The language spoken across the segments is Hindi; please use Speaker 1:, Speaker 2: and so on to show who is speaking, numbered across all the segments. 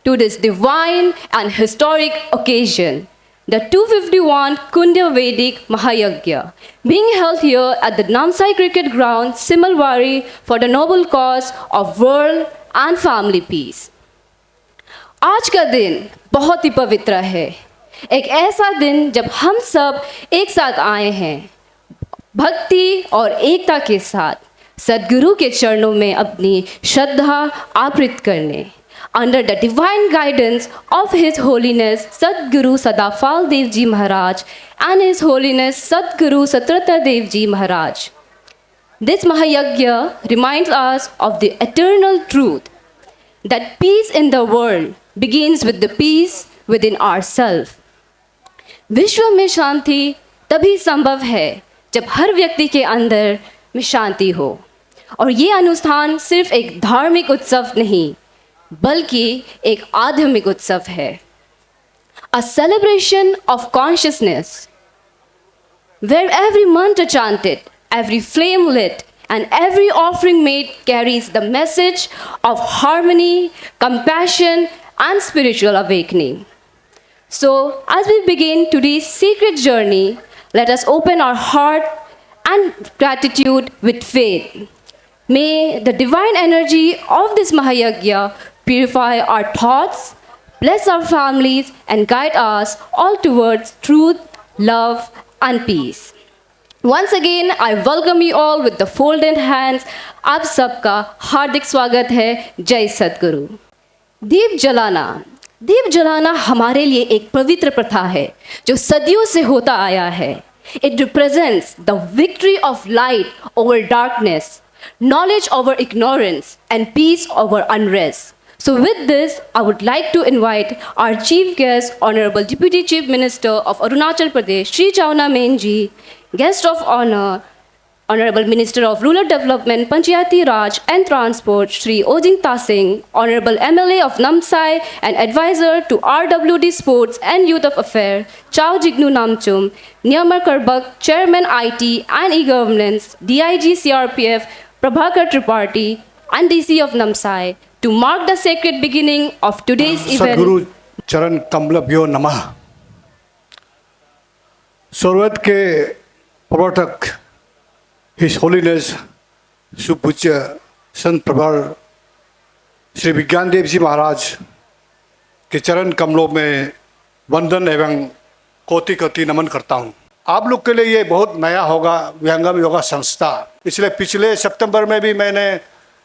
Speaker 1: to this divine and historic occasion, the 251 Kundya Vedic Mahayagya, being held here at the Namsai Cricket Ground, Simalwari, for the noble cause of world and family peace. आज का दिन बहुत ही पवित्र है, एक ऐसा दिन जब हम सब एक साथ आए हैं, भक्ति और एकता के साथ सद्गुरु के चरणों में अपनी श्रद्धा अर्पित करने, under the divine guidance of His Holiness Sadguru Sadapal Dev Ji Maharaj and His Holiness Sadguru Satrata Dev Ji Maharaj. This Mahayagya reminds us of the eternal truth that peace in the world begins with the peace within ourselves. विश्व में शांति तभी संभव है जब हर व्यक्ति के अंदर में शांति हो, और ये अनुष्ठान सिर्फ एक धार्मिक उत्सव नहीं बल्कि एक आध्यात्मिक उत्सव है, a celebration of consciousness where every mantra chanted, every flame lit and every offering made carries the message of harmony, compassion and spiritual awakening. So, as we begin today's sacred journey, let us open our heart and gratitude with faith. May the divine energy of this Mahayagya purify our thoughts, bless our families, and guide us all towards truth, love, and peace. Once again, I welcome you all with the folded hands. आप सबका हार्दिक स्वागत है। जय सद्गुरु। दीप जलाना हमारे लिए एक पवित्र प्रथा है जो सदियों से होता आया है। It represents the victory of light over darkness, knowledge over ignorance, and peace over unrest. So with this, I would like to invite our chief guest, Honorable Deputy Chief Minister of Arunachal Pradesh, Shri Chawna Main-ji, guest of honor, Honorable Minister of Rural Development, Panchayati Raj and Transport, Shri Ojing Tasing, Honorable MLA of Namsai and Advisor to RWD Sports and Youth of Affairs, Chao Jignu Namchum, Niyamar Karbak, Chairman IT and E-Governance, DIG CRPF, Prabhakar Tripathi, and DC of Namsai, to mark the sacred beginning of today's event.
Speaker 2: सद्गुरु चरण कमलभ्यो नमः। सर्वत के प्रवर्तक हिज होलीनेस सुपूज्य संत प्रवर श्री विज्ञान देव जी महाराज के चरण कमलों में वंदन एवं कोटि कोटि नमन करता हूँ। आप लोग के लिए ये बहुत नया होगा विहंगम योगा संस्था। इसलिए पिछले सितंबर में भी मैंने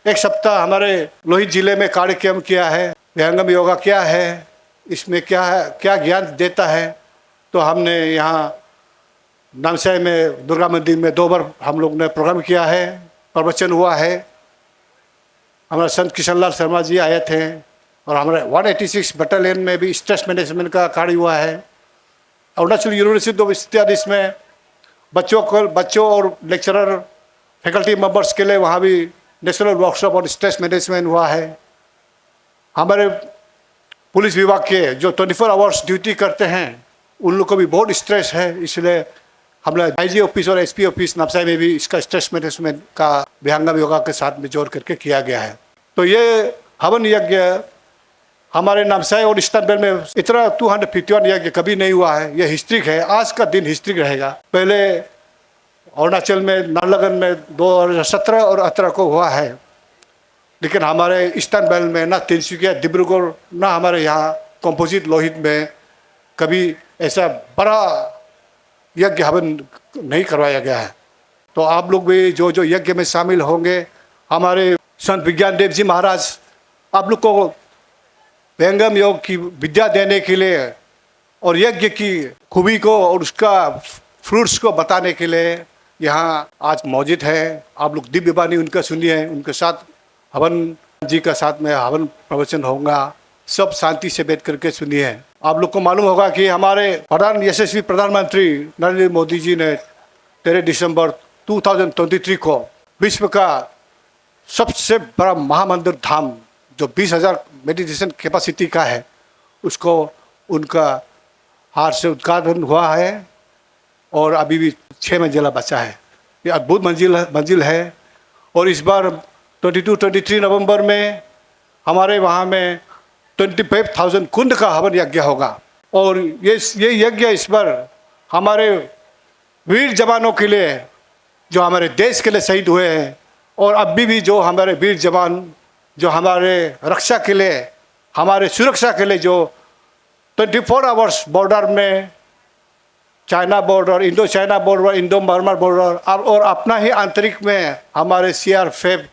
Speaker 2: एक सप्ताह हमारे लोहित जिले में कार्यक्रम किया है। विहंगम योगा क्या है, इसमें क्या है, क्या ज्ञान देता है, तो हमने यहाँ नामसाई में दुर्गा मंदिर में 2 बार हम लोग ने प्रोग्राम किया है, प्रवचन हुआ है। हमारा संत किशनलाल शर्मा जी आए थे और हमारे 186 बटालियन में भी स्ट्रेस मैनेजमेंट का कार्य हुआ है। अरुणाचल यूनिवर्सिटी ऑफ इत्यादि इसमें बच्चों और लेक्चरर फैकल्टी मेंबर्स के लिए वहाँ भी नेशनल वर्कशॉप और स्ट्रेस मैनेजमेंट हुआ है। हमारे पुलिस विभाग के जो 24 आवर्स ड्यूटी करते हैं उन लोग को भी बहुत स्ट्रेस है, इसलिए हमने IG ऑफिस और SP ऑफिस नवसाई में भी इसका स्ट्रेस मैनेजमेंट का विहंगम योगा के साथ में जोड़ करके किया गया है। तो ये हवन यज्ञ हमारे नवसाई और इस्तानबुल में इतना 251 यज्ञ कभी नहीं हुआ है। ये हिस्ट्रिक है, आज का दिन हिस्ट्रिक रहेगा। पहले अरुणाचल में नारलगन में 2017 और 18 को हुआ है, लेकिन हमारे इस्तानबुल में ना तिनसुकिया, डिब्रूगढ़, ना हमारे यहाँ कंपोजिट लोहित में कभी ऐसा बड़ा यज्ञ हवन नहीं करवाया गया है। तो आप लोग भी जो यज्ञ में शामिल होंगे, हमारे संत विज्ञान देव जी महाराज आप लोग को विहंगम योग की विद्या देने के लिए और यज्ञ की खूबी को और उसका फ्रूट्स को बताने के लिए यहाँ आज मौजूद है। आप लोग दिव्य वाणी उनका सुनिए, उनके साथ हवन जी का साथ में हवन प्रवचन होगा, सब शांति से बैठ करके सुनिए। आप लोग को मालूम होगा कि हमारे यशस्वी प्रधानमंत्री नरेंद्र मोदी जी ने 13 दिसंबर 2023 को विश्व का सबसे बड़ा महामंदिर धाम जो 20,000 मेडिटेशन कैपेसिटी का है, उसको उनका हाथ से उद्घाटन हुआ है और अभी भी 6 मंजिला बचा है। ये अद्भुत मंजिल है। और इस बार 22-23 नवंबर में हमारे वहाँ में 25,000 कुंड का हवन यज्ञ होगा। और ये यज्ञ इस बार हमारे वीर जवानों के लिए, जो हमारे देश के लिए शहीद हुए हैं, और अभी भी जो हमारे वीर जवान जो हमारे रक्षा के लिए, हमारे सुरक्षा के लिए जो 24 आवर्स बॉर्डर में, China border, Indo China border, Indo Burma border, और अपना ही आंतरिक में हमारे CRPF,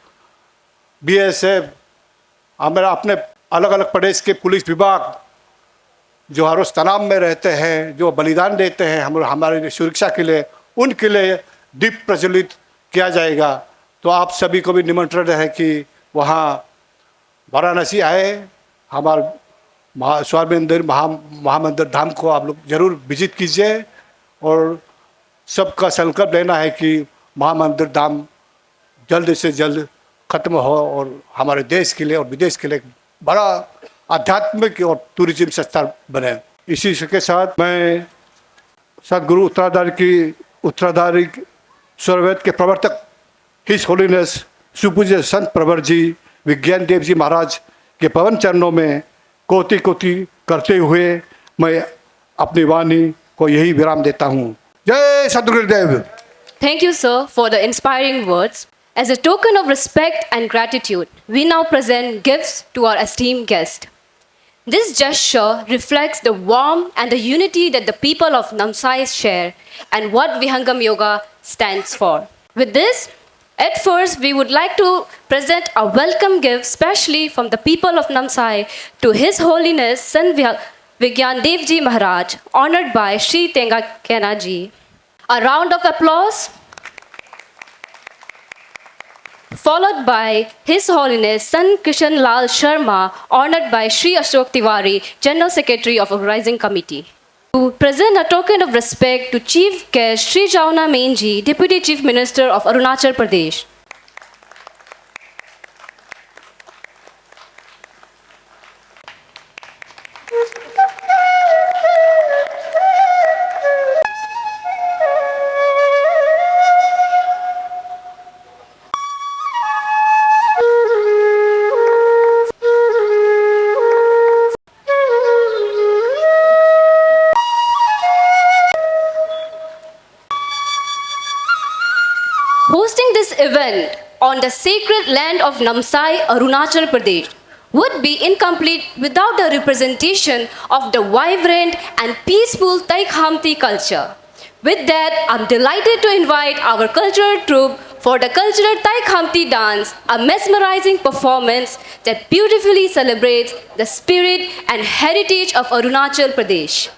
Speaker 2: BSF, हमारे अपने अलग अलग प्रदेश के पुलिस विभाग जो हर रोज तनाव में रहते हैं, जो बलिदान देते हैं हमारे सुरक्षा के लिए, उनके लिए दीप प्रज्वलित किया जाएगा। तो आप सभी को भी निमंत्रण है कि वहाँ वाराणसी आए, हमारे स्वामी मंदिर महामंदिर धाम को आप लोग जरूर विजिट कीजिए। और सबका संकल्प लेना है कि महामंदिर धाम जल्द से जल्द खत्म हो और हमारे देश के लिए और विदेश के लिए बड़ा आध्यात्मिक और टूरिज्म स्थल बने। इसी के साथ मैं सदगुरु उत्तराधारी स्वरवेद के प्रवर्तक हिज होलीनेस सुपूज्य संत प्रवर जी विज्ञान देव जी महाराज के पवन चरणों में कोटि कोटि करते हुए मैं अपनी वाणी को यही विराम देता हूँ। जय सद्गुरुदेव।
Speaker 1: Thank you, sir, for the inspiring words. As a token of respect and gratitude, we now present gifts to our esteemed guest. This gesture reflects the warmth and the unity that the people of Namsai share and what Vihangam Yoga stands for. With this, at first, we would like to present a welcome gift specially from the people of Namsai to His Holiness Sant Vigyan Dev Ji Maharaj, honored by Sri Tenga Kena Ji. A round of applause. Followed by His Holiness Sant Kishan Lal Sharma, honored by Sri Ashok Tiwari, General Secretary of Organizing Committee. To present a token of respect to Chief Guest Sri Jauna Mainji, Deputy Chief Minister of Arunachal Pradesh. Hosting this event on the sacred land of Namsai, Arunachal Pradesh would be incomplete without the representation of the vibrant and peaceful Tai Khamti culture. With that, I'm delighted to invite our cultural troupe for the cultural Tai Khamti dance, a mesmerizing performance that beautifully celebrates the spirit and heritage of Arunachal Pradesh.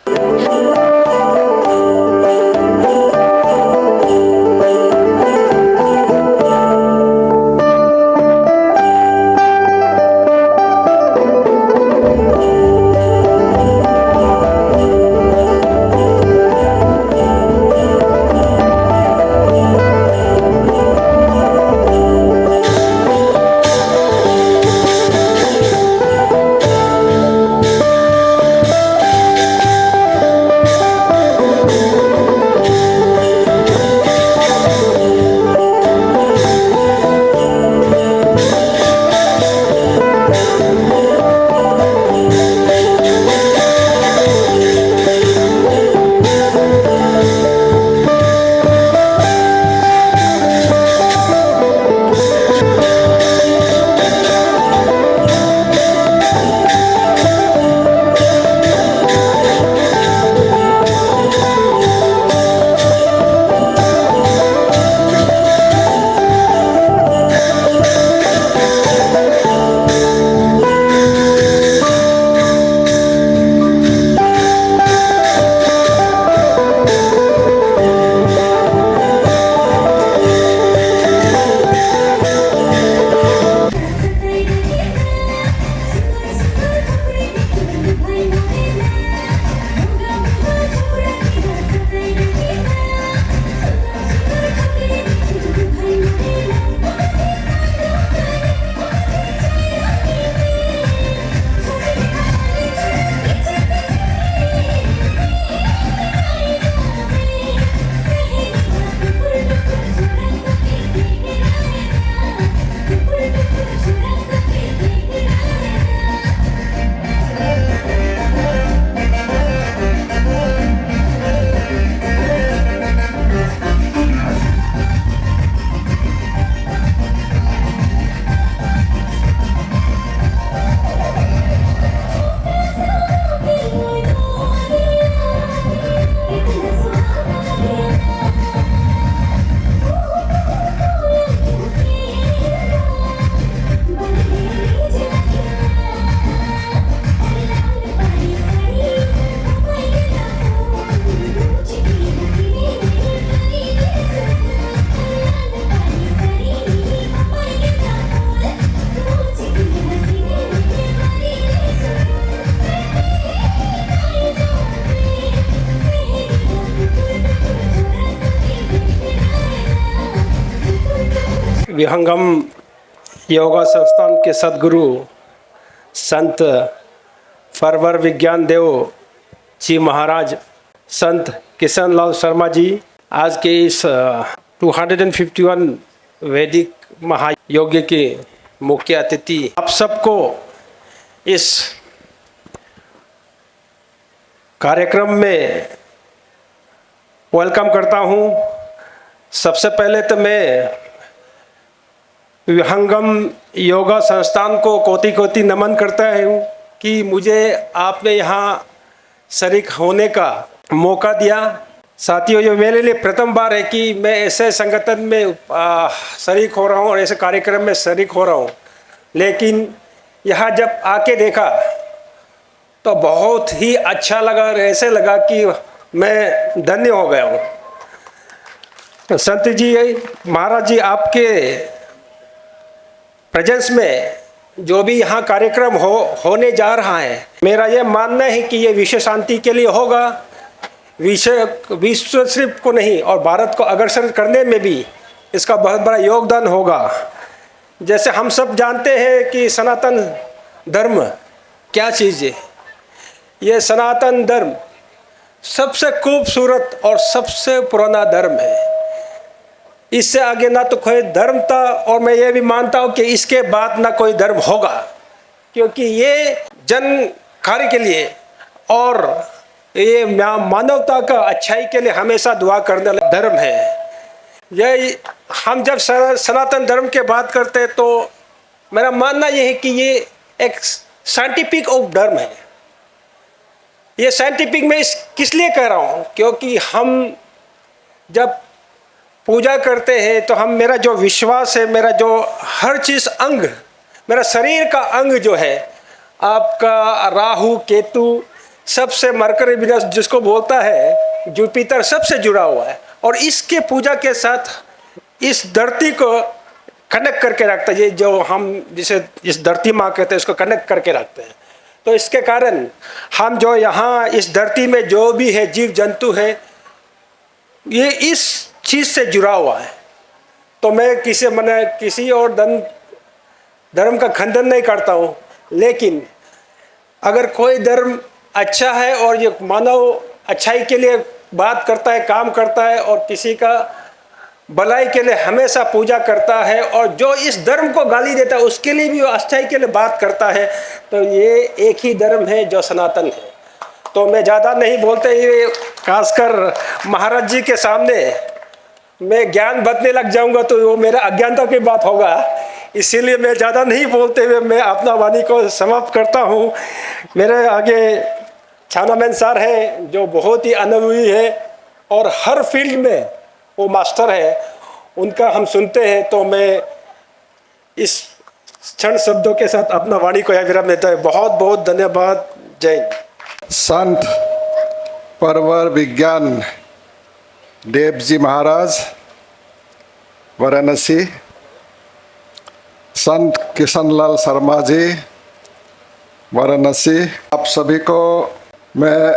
Speaker 3: विहंगम योगा संस्थान के सदगुरु संत परवर विज्ञान देव जी महाराज, संत किशन लाल शर्मा जी, आज के इस 251 वैदिक महायज्ञ के मुख्य अतिथि, आप सबको इस कार्यक्रम में वेलकम करता हूं। सबसे पहले तो मैं विहंगम योगा संस्थान को कोटि कोटि नमन करता हूँ कि मुझे आपने यहाँ शरीक होने का मौका दिया। साथियों, ये मेरे लिए प्रथम बार है कि मैं ऐसे संगठन में शरीक हो रहा हूँ और ऐसे कार्यक्रम में शरीक हो रहा हूँ, लेकिन यहाँ जब आके देखा तो बहुत ही अच्छा लगा और ऐसे लगा कि मैं धन्य हो गया हूँ। संत जी, महाराज जी, आपके प्रेजेंस में जो भी यहाँ कार्यक्रम होने जा रहा है, मेरा ये मानना है कि ये विश्व शांति के लिए होगा। विश्व सिर्फ को नहीं और भारत को अग्रसर करने में भी इसका बहुत बड़ा योगदान होगा। जैसे हम सब जानते हैं कि सनातन धर्म क्या चीज़ है। ये सनातन धर्म सबसे खूबसूरत और सबसे पुराना धर्म है। इससे आगे ना तो कोई धर्म था और मैं ये भी मानता हूँ कि इसके बाद ना कोई धर्म होगा, क्योंकि ये जन कार्य के लिए और ये मानवता का अच्छाई के लिए हमेशा दुआ करने वाला धर्म है। ये हम जब सनातन धर्म के बात करते हैं तो मेरा मानना ये है कि ये एक साइंटिफिक धर्म है। ये साइंटिफिक मैं किस लिए कह रहा हूँ, क्योंकि हम जब पूजा करते हैं तो हम, मेरा जो विश्वास है, मेरा जो हर चीज़ अंग, मेरा शरीर का अंग जो है, आपका राहु केतु सबसे, मरकरी वीनस जिसको बोलता है, जुपिटर सबसे जुड़ा हुआ है और इसके पूजा के साथ इस धरती को कनेक्ट करके रखता है। ये जो हम जिसे इस धरती माँ कहते हैं, इसको कनेक्ट करके रखते हैं। तो इसके कारण हम जो यहाँ इस धरती में जो भी है जीव जंतु है, ये इस चीज़ से जुड़ा हुआ है। तो मैं किसी और धर्म का खंडन नहीं करता हूँ, लेकिन अगर कोई धर्म अच्छा है और ये मानव अच्छाई के लिए बात करता है, काम करता है और किसी का भलाई के लिए हमेशा पूजा करता है और जो इस धर्म को गाली देता है उसके लिए भी वो अच्छाई के लिए बात करता है, तो ये एक ही धर्म है जो सनातन है। तो मैं ज़्यादा नहीं बोलते हुए, खासकर महाराज जी के सामने मैं ज्ञान बतने लग जाऊंगा तो वो मेरा अज्ञानता की बात होगा, इसीलिए मैं ज़्यादा नहीं बोलते हुए मैं अपना वाणी को समाप्त करता हूँ। मेरे आगे छानामैन सर है जो बहुत ही अनुभवी है और हर फील्ड में वो मास्टर है, उनका हम सुनते हैं। तो मैं इस क्षण शब्दों के साथ अपना वाणी को यह विराम देता है। बहुत बहुत धन्यवाद। जय हिंद।
Speaker 4: संत परवर विज्ञान देव जी महाराज वाराणसी, संत किशन लाल शर्मा जी वाराणसी, आप सभी को मैं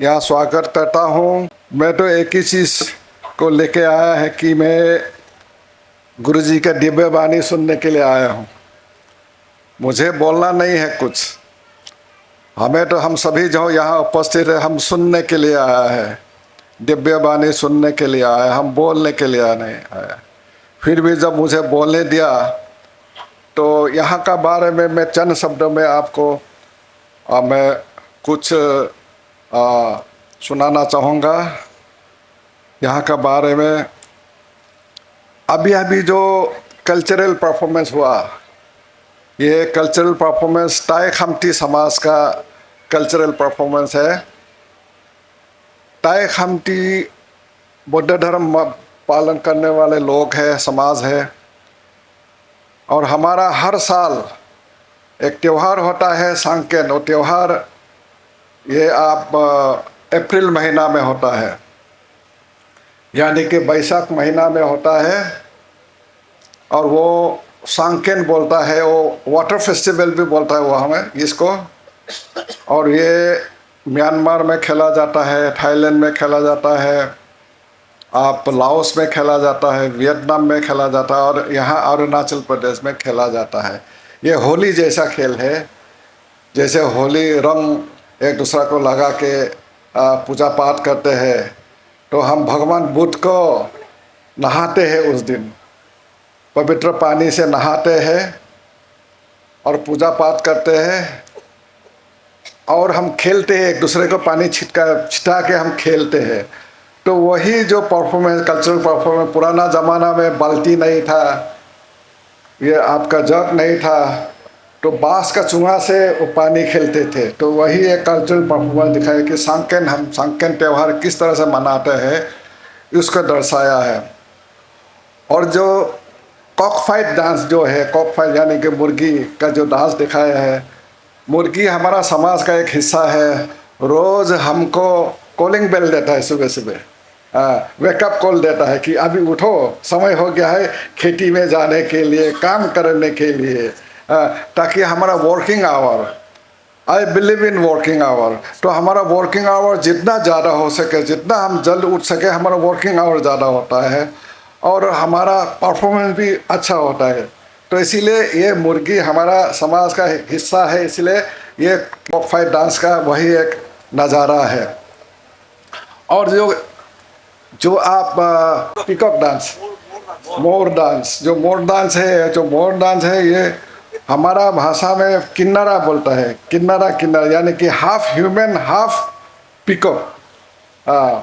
Speaker 4: यहाँ स्वागत करता हूँ। मैं तो एक ही चीज़ को लेके आया है कि मैं गुरुजी का दिव्य वाणी सुनने के लिए आया हूँ। मुझे बोलना नहीं है कुछ, हम सभी जो यहाँ उपस्थित है, हम सुनने के लिए आया है, दिव्य वाणी सुनने के लिए आया, हम बोलने के लिए नहीं आया। फिर भी जब मुझे बोलने दिया तो यहाँ का बारे में मैं चंद शब्दों में आपको मैं कुछ सुनाना चाहूँगा। यहाँ का बारे में अभी जो कल्चरल परफॉर्मेंस हुआ, ये कल्चरल परफॉर्मेंस टाई खमती समाज का कल्चरल परफॉर्मेंस है। टाई खमती बौद्ध धर्म पालन करने वाले लोग हैं, समाज है, और हमारा हर साल एक त्यौहार होता है सांकेन। और त्यौहार ये आप अप्रैल महीना में होता है, यानी कि बैसाख महीना में होता है, और वो सांकेन बोलता है, वो वाटर फेस्टिवल भी बोलता है वो हमें इसको। और ये म्यांमार में खेला जाता है, थाईलैंड में खेला जाता है, आप लाओस में खेला जाता है, वियतनाम में खेला जाता है और यहाँ अरुणाचल प्रदेश में खेला जाता है। ये होली जैसा खेल है, जैसे होली रंग एक दूसरा को लगा के पूजा पाठ करते हैं। तो हम भगवान बुद्ध को नहाते हैं, उस दिन पवित्र पानी से नहाते हैं और पूजा पाठ करते हैं और हम खेलते हैं, एक दूसरे को पानी छिटा के हम खेलते हैं। तो वही जो परफॉर्मेंस, कल्चरल परफॉर्मेंस, पुराना ज़माना में बाल्टी नहीं था, ये आपका जग नहीं था, तो बांस का चूहा से वो पानी खेलते थे। तो वही एक कल्चरल परफॉर्मेंस दिखाया कि सांकेन, हम सांकेन त्यौहार किस तरह से मनाते हैं उसको दर्शाया है। और जो कॉक फाइट डांस जो है, कॉक फाइट यानी कि मुर्गी का जो डांस दिखाया है, मुर्गी हमारा समाज का एक हिस्सा है। रोज़ हमको कॉलिंग बेल देता है, सुबह सुबह वेकअप कॉल देता है कि अभी उठो, समय हो गया है खेती में जाने के लिए, काम करने के लिए, ताकि हमारा working hour, I believe in working hour, तो हमारा वर्किंग आवर जितना ज़्यादा हो सके, जितना हम जल्द उठ सके, हमारा वर्किंग आवर ज़्यादा होता है और हमारा परफॉर्मेंस भी अच्छा होता है। तो इसीलिए ये मुर्गी हमारा समाज का हिस्सा है, इसलिए ये कॉक फाइट डांस का वही एक नज़ारा है। और जो आप पिकअप डांस, मोर डांस, जो मोर डांस है ये हमारा भाषा में किन्नरा बोलता है। किन्नरा यानी कि हाफ ह्यूमन हाफ पिकअप।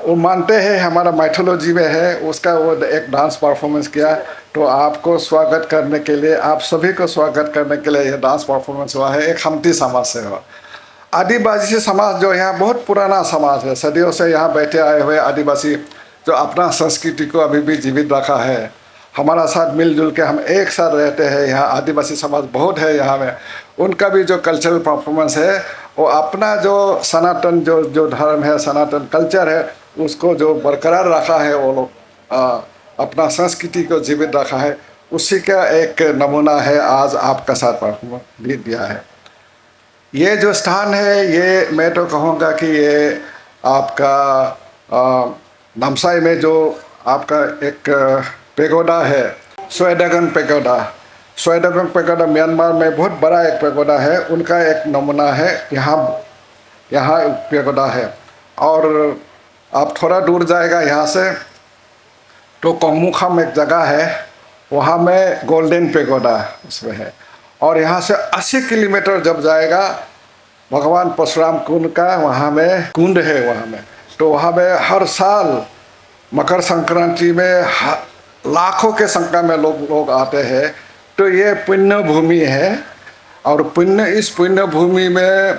Speaker 4: वो मानते हैं, हमारा माइथोलॉजी में है, उसका वो एक डांस परफॉर्मेंस किया। तो आपको स्वागत करने के लिए, आप सभी को स्वागत करने के लिए ये डांस परफॉर्मेंस हुआ है। एक खमती समाज से हुआ। आदिवासी समाज जो यहाँ बहुत पुराना समाज है, सदियों से यहाँ बैठे आए हुए आदिवासी जो अपना संस्कृति को अभी भी जीवित रखा है, हमारा साथ मिलजुल के हम एक साथ रहते हैं। यहाँ आदिवासी समाज बहुत है यहाँ में, उनका भी जो कल्चरल परफॉर्मेंस है वो अपना जो सनातन जो धर्म है, सनातन कल्चर है, उसको जो बरकरार रखा है, वो लोग अपना संस्कृति को जीवित रखा है, उसी का एक नमूना है आज आपका साथ परफॉर्मेंस भी दिया है। ये जो स्थान है, ये मैं तो कहूँगा कि ये आपका नामसाई में जो आपका एक पेगोडा है, स्वेडागन पेगोडा म्यांमार में बहुत बड़ा एक पेगोडा है, उनका एक नमूना है। यहाँ पेगोडा है। और आप थोड़ा दूर जाएगा यहाँ से तो कोंगमुखाम एक जगह है, वहाँ में गोल्डन पेगोडा उसमें है। और यहाँ से 80 किलोमीटर जब जाएगा भगवान परशुराम कुंड का, वहाँ में कुंड है वहाँ में। तो वहाँ में हर साल मकर संक्रांति में लाखों के संख्या में लोग आते हैं। तो ये पुण्य भूमि है और इस पुण्य भूमि में,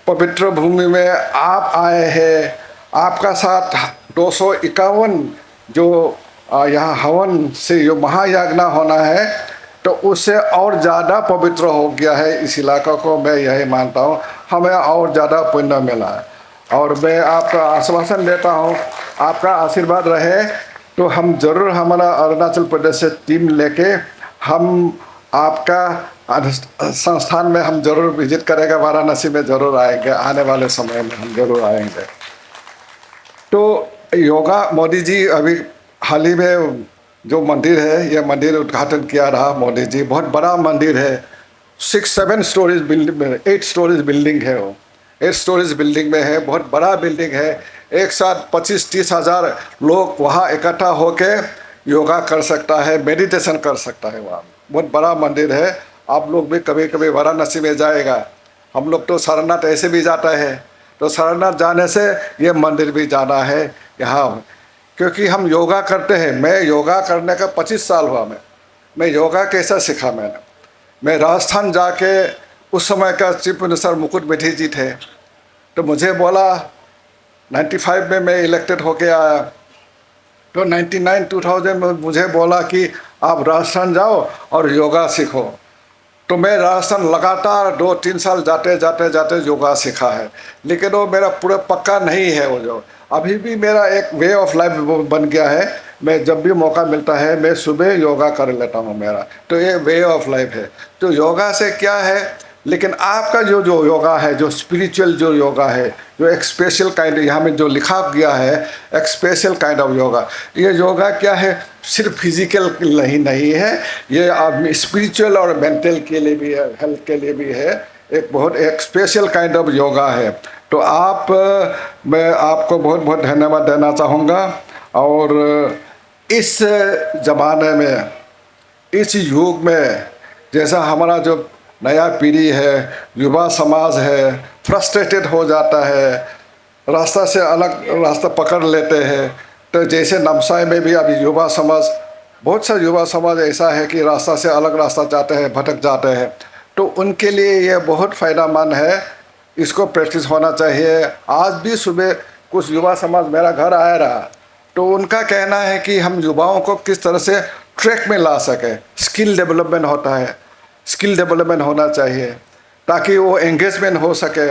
Speaker 4: पवित्र भूमि में आप आए हैं। आपका साथ 251 जो यहाँ हवन से जो महायज्ञ होना है, तो उससे और ज़्यादा पवित्र हो गया है इस इलाका को। मैं यही मानता हूँ, हमें और ज़्यादा पुण्य मिला है। और मैं आपका आश्वासन देता हूँ, आपका आशीर्वाद रहे तो हम ज़रूर, हमारा अरुणाचल प्रदेश से टीम लेके हम आपका संस्थान में हम ज़रूर विजिट करेंगे, वाराणसी में ज़रूर आएंगे, आने वाले समय में हम ज़रूर आएंगे। तो योगा मोदी जी अभी हाल ही में जो मंदिर है, ये मंदिर उद्घाटन किया रहा मोदी जी। बहुत बड़ा मंदिर है, 6-7 स्टोरीज बिल्डिंग में, 8 स्टोरीज बिल्डिंग है, वो 8 स्टोरीज बिल्डिंग में है, बहुत बड़ा बिल्डिंग है। एक साथ 25-30 हज़ार लोग वहाँ इकट्ठा होके योगा कर सकता है, मेडिटेशन कर सकता है। वहाँ बहुत बड़ा मंदिर है। आप लोग भी कभी कभी वाराणसी में जाएगा, हम लोग तो सारनाथ ऐसे भी जाता है, तो सारनाथ जाने से ये मंदिर भी जाना है यहाँ, क्योंकि हम योगा करते हैं। मैं योगा करने का 25 साल हुआ। मैं योगा कैसा सीखा मैं राजस्थान जाके, उस समय का चीफ मिनिस्टर मुकुट मिथी जी थे, तो मुझे बोला 95 में मैं इलेक्टेड होके आया, तो 99-2000 में मुझे बोला कि आप राजस्थान जाओ और योगा सीखो। तो मैं राजस्थान लगातार 2-3 साल जाते योगा सीखा है, लेकिन वो मेरा पूरा पक्का नहीं है। वो जो अभी भी मेरा एक वे ऑफ लाइफ बन गया है। मैं जब भी मौका मिलता है मैं सुबह योगा कर लेता हूँ मेरा, तो ये वे ऑफ लाइफ है। तो योगा से क्या है, लेकिन आपका जो जो योगा है, जो स्पिरिचुअल जो योगा है, जो एक स्पेशल काइंड, यहाँ में जो लिखा गया है एक स्पेशल काइंड ऑफ योगा, ये योगा क्या है, सिर्फ फिजिकल नहीं है, ये आदमी स्पिरिचुअल और मेंटल के लिए भी है, हेल्थ के लिए भी है, एक स्पेशल काइंड ऑफ योगा है। तो मैं आपको बहुत बहुत धन्यवाद देना चाहूँगा। और इस ज़माने में, इस युग में, जैसा हमारा जो नया पीढ़ी है, युवा समाज है, फ्रस्ट्रेटेड हो जाता है, रास्ता से अलग रास्ता पकड़ लेते हैं। तो जैसे नमसाई में भी अभी युवा समाज, बहुत सा युवा समाज ऐसा है कि रास्ता से अलग रास्ता जाते हैं, भटक जाते हैं। तो उनके लिए ये बहुत फ़ायदेमंद है, इसको प्रैक्टिस होना चाहिए। आज भी सुबह कुछ युवा समाज मेरा घर आया रहा, तो उनका कहना है कि हम युवाओं को किस तरह से ट्रैक में ला सके। स्किल डेवलपमेंट होता है, स्किल डेवलपमेंट होना चाहिए ताकि वो एंगेजमेंट हो सके,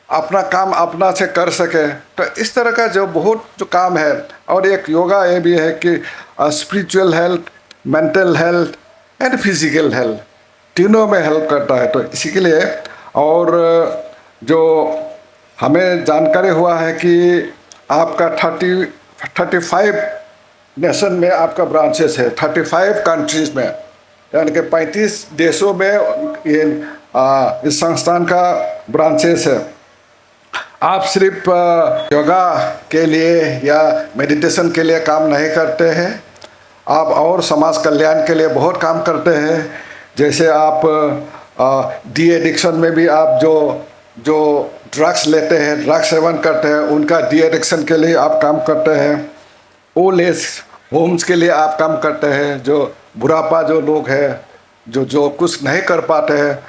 Speaker 4: अपना काम अपना से कर सके। तो इस तरह का जो बहुत जो काम है, और एक योगा ये भी है कि spiritual health, mental health and physical health तीनों में हेल्प करता है। तो इसी के लिए, और जो हमें जानकारी हुआ है कि आपका 35 नेशन में आपका ब्रांचेस है, 35 कंट्रीज़ में, यानी कि 35 देशों में ये इस संस्थान का ब्रांचेस है। आप सिर्फ योगा के लिए या मेडिटेशन के लिए काम नहीं करते हैं, आप और समाज कल्याण के लिए बहुत काम करते हैं। जैसे आप डी एडिक्शन में भी आप जो ड्रग्स लेते हैं, ड्रग्स सेवन करते हैं, उनका डी एडिक्शन के लिए आप काम करते हैं। ओल्ड एज होम्स के लिए आप काम करते हैं, जो बुढ़ापा जो लोग हैं, जो कुछ नहीं कर पाते हैं,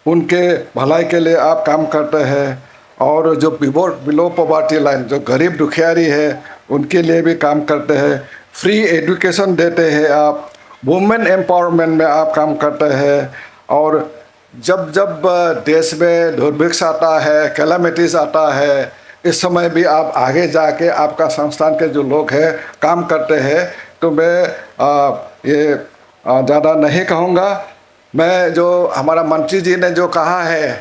Speaker 4: उनके भलाई के लिए आप काम करते हैं। और जो बिलो पॉवर्टी लाइन, जो गरीब दुखियारी है, उनके लिए भी काम करते हैं। फ्री एजुकेशन देते हैं आप, वुमेन एम्पावरमेंट में आप काम करते हैं। और जब देश में दुर्भिक्ष आता है, कैलामिटीज़ आता है, इस समय भी आप आगे जाके आपका संस्थान के जो लोग हैं काम करते हैं। तो मैं ये ज़्यादा नहीं कहूँगा। मैं जो हमारा मंत्री जी ने जो कहा है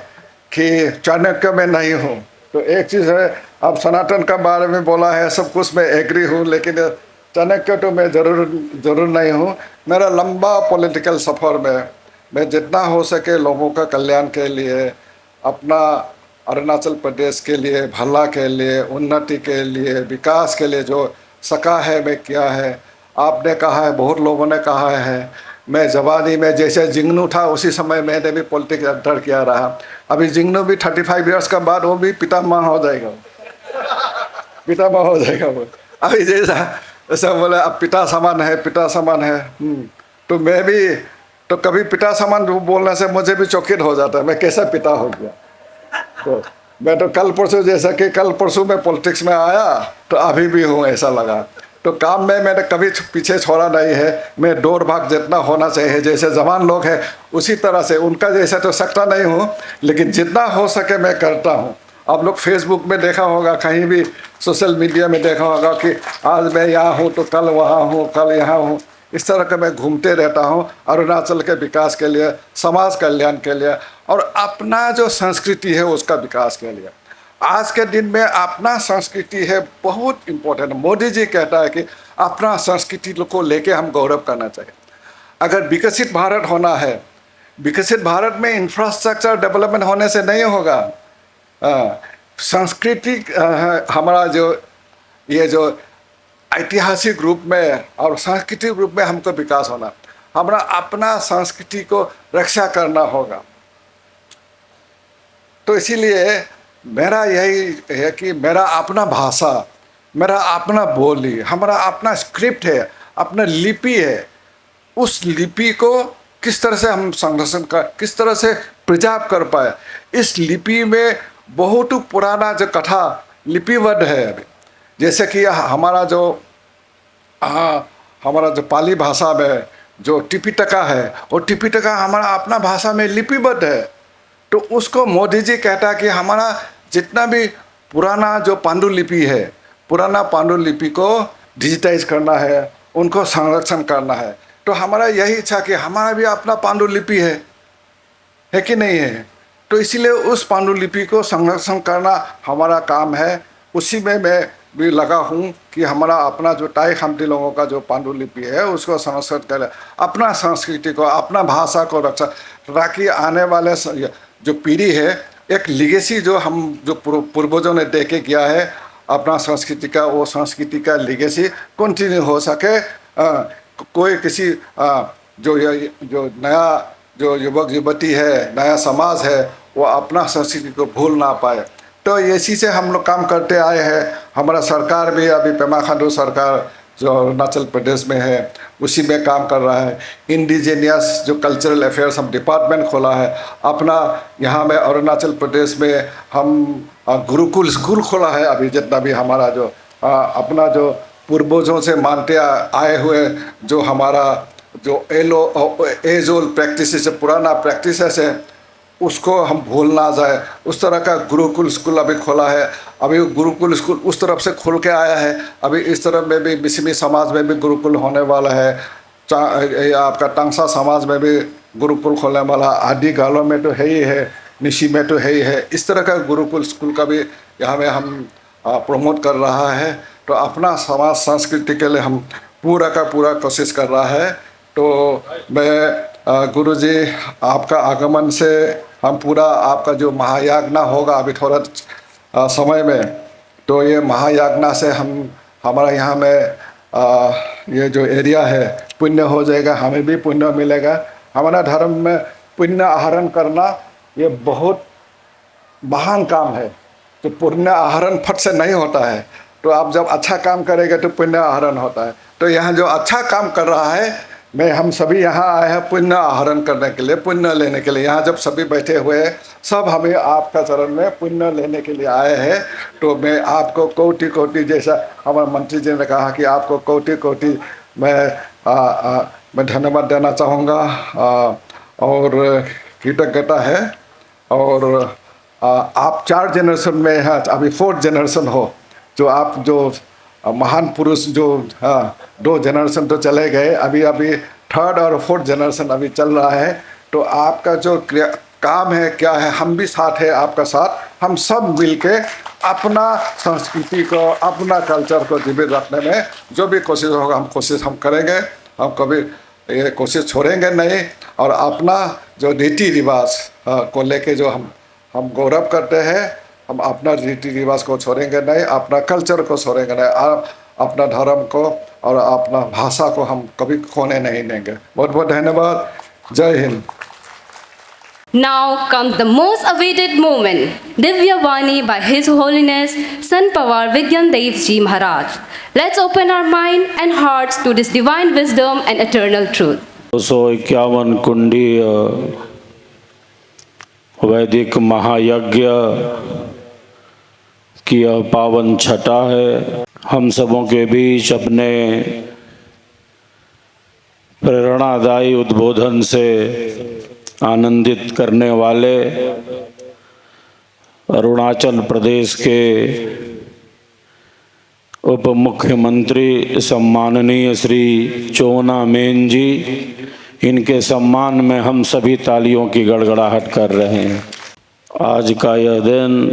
Speaker 4: कि चाणक्य में नहीं हूँ, तो एक चीज़ है, अब सनातन का बारे में बोला है, सब कुछ मैं एग्री हूँ, लेकिन चाणक्य तो मैं ज़रूर नहीं हूँ। मेरा लंबा पॉलिटिकल सफ़र में मैं जितना हो सके लोगों का कल्याण के लिए, अपना अरुणाचल प्रदेश के लिए, भला के लिए, उन्नति के लिए, विकास के लिए जो सका है मैं किया है। आपने कहा है, बहुत लोगों ने कहा है, मैं जवानी में जैसे जिंगनू था उसी समय मैंने भी पॉलिटिक्स एंटर किया रहा। अभी जिंगनू भी 35 ईयर्स का बाद वो भी पितामह हो जाएगा, पितामह हो जाएगा वो। अभी जैसा बोले अब पिता समान है, पिता समान है। तो मैं भी तो कभी पिता समान बोलने से मुझे भी चौकित हो जाता है, मैं कैसा पिता हो गया। तो मैं तो कल परसों, जैसा कि कल परसों में पॉलिटिक्स में आया तो अभी भी हूँ, ऐसा लगा। तो काम में मैंने कभी पीछे छोड़ा नहीं है। मैं दौड़ भाग जितना होना चाहिए, जैसे जवान लोग हैं उसी तरह से, उनका जैसा तो सकता नहीं हूँ, लेकिन जितना हो सके मैं करता हूँ। आप लोग फेसबुक में देखा होगा, कहीं भी सोशल मीडिया में देखा होगा कि आज मैं यहाँ हूँ तो कल वहाँ हूँ, कल यहाँ हूँ। इस तरह का मैं घूमते रहता हूँ अरुणाचल के विकास के लिए, समाज कल्याण के लिए, और अपना जो संस्कृति है उसका विकास के लिए। आज के दिन में अपना संस्कृति है बहुत इम्पोर्टेंट। मोदी जी कहता है कि अपना संस्कृति को लेके हम गौरव करना चाहिए। अगर विकसित भारत होना है, विकसित भारत में इंफ्रास्ट्रक्चर डेवलपमेंट होने से नहीं होगा। संस्कृति हमारा जो ऐतिहासिक रूप में और सांस्कृतिक रूप में हमको विकास होना, हमारा अपना संस्कृति को रक्षा करना होगा। तो इसीलिए मेरा यही है कि मेरा अपना भाषा, मेरा अपना बोली, हमारा अपना स्क्रिप्ट है, अपना लिपि है। उस लिपि को किस तरह से हम संरक्षण कर, किस तरह से प्रिजर्व कर पाए। इस लिपि में बहुत पुराना जो कथा लिपिबद्ध है अभी, जैसे कि हमारा जो पाली भाषा में जो टिपिटका है, वो टिपिटका हमारा अपना भाषा में लिपिबद्ध है। तो उसको मोदी जी कहता है कि हमारा जितना भी पुराना जो पांडुलिपि है, पुराना पांडुलिपि को डिजिटाइज करना है, उनको संरक्षण करना है। तो हमारा यही इच्छा कि हमारा भी अपना पांडुलिपि है कि नहीं है। तो इसीलिए उस पांडुलिपि को संरक्षण करना हमारा काम है। उसी में मैं भी लगा हूँ कि हमारा अपना जो टाई खामती लोगों का जो पांडुलिपि है उसको संरक्षण करें, अपना संस्कृति को, अपना भाषा को रक्षा, ताकि आने वाले जो पीढ़ी है एक लिगेसी जो हम जो पूर्वजों ने दे के किया है अपना संस्कृति का, वो संस्कृति का लिगेसी कंटिन्यू हो सके। कोई किसी जो नया जो युवक युवती है, नया समाज है, वो अपना संस्कृति को भूल ना पाए। तो इसी से हम लोग काम करते आए हैं। हमारा सरकार भी अभी पेमा खांडू सरकार जो अरुणाचल प्रदेश में है उसी में काम कर रहा है। इंडिजीनियस जो कल्चरल अफेयर्स हम डिपार्टमेंट खोला है अपना, यहाँ में अरुणाचल प्रदेश में हम गुरुकुल स्कूल खोला है। अभी जितना भी हमारा जो अपना जो पूर्वजों से मानते आए हुए जो हमारा जो एज ओल्ड प्रैक्टिस है, पुराना प्रैक्टिस है, उसको हम भूल ना जाए, उस तरह का गुरुकुल स्कूल अभी खोला है। अभी गुरुकुल स्कूल उस तरफ से खुल के आया है। अभी इस तरफ में भी मिसिमी समाज में भी गुरुकुल होने वाला है, आपका टांगसा समाज में भी गुरुकुल खोलने वाला, आदि गालों में तो है ही है, निशी में तो है ही है। इस तरह का गुरुकुल स्कूल का भी यहाँ में हम प्रमोट कर रहा है। तो अपना समाज संस्कृति के लिए हम पूरा का पूरा कोशिश कर रहा है। तो मैं गुरुजी आपका आगमन से हम पूरा आपका जो महायाज्ञा होगा अभी थोड़ा समय में, तो ये महायाज्ञा से हम हमारा यहाँ में ये जो एरिया है पुण्य हो जाएगा, हमें भी पुण्य मिलेगा। हमारा धर्म में पुण्य आहरण करना ये बहुत महान काम है। तो पुण्य आहरण फट से नहीं होता है। तो आप जब अच्छा काम करेंगे तो पुण्य आहरण होता है। तो यहाँ जो अच्छा काम कर रहा है, मैं हम सभी यहाँ आए हैं पुण्य आहरण करने के लिए, पुण्य लेने के लिए। यहाँ जब सभी बैठे हुए हैं सब हमें आपका चरण में पुण्य लेने के लिए आए हैं। तो मैं आपको कोटि कोटि, जैसा हमारे मंत्री जी ने कहा कि आपको कोटि कोटि मैं धन्यवाद देना चाहूँगा और कृतज्ञता है। और आप 4 जनरेशन में हैं, अभी 4th जनरेशन हो, जो आप जो महान पुरुष जो 2 जनरेशन तो चले गए, अभी 3rd और 4th जनरेशन अभी चल रहा है। तो आपका जो काम है क्या है, हम भी साथ है आपका साथ। हम सब मिलके अपना संस्कृति को, अपना कल्चर को जीवित रखने में जो भी कोशिश होगा हम करेंगे। हम कभी ये कोशिश छोड़ेंगे नहीं। और अपना जो रीति रिवाज को लेके जो हम गौरव करते हैं, हम अपना रीति रिवाज को छोड़ेंगे नहीं, अपना कल्चर को छोड़ेंगे नहीं, अपना धर्म को और अपना भाषा को हम कभी खोने नहीं देंगे। बहुत बहुत धन्यवाद। जय Hind.
Speaker 1: Now comes the most awaited moment, Divya Vani by His Holiness Sant Pawar Vigyan Dev Ji Maharaj. Let's open our mind and hearts to this divine wisdom and eternal truth.
Speaker 5: 251 कुंडीय वैदिक महायज्ञ की यह पावन छटा है। हम सबों के बीच अपने प्रेरणादायी उद्बोधन से आनंदित करने वाले अरुणाचल प्रदेश के उप मुख्यमंत्री सम्माननीय श्री चोना मेन जी, इनके सम्मान में हम सभी तालियों की गड़गड़ाहट कर रहे हैं। आज का यह दिन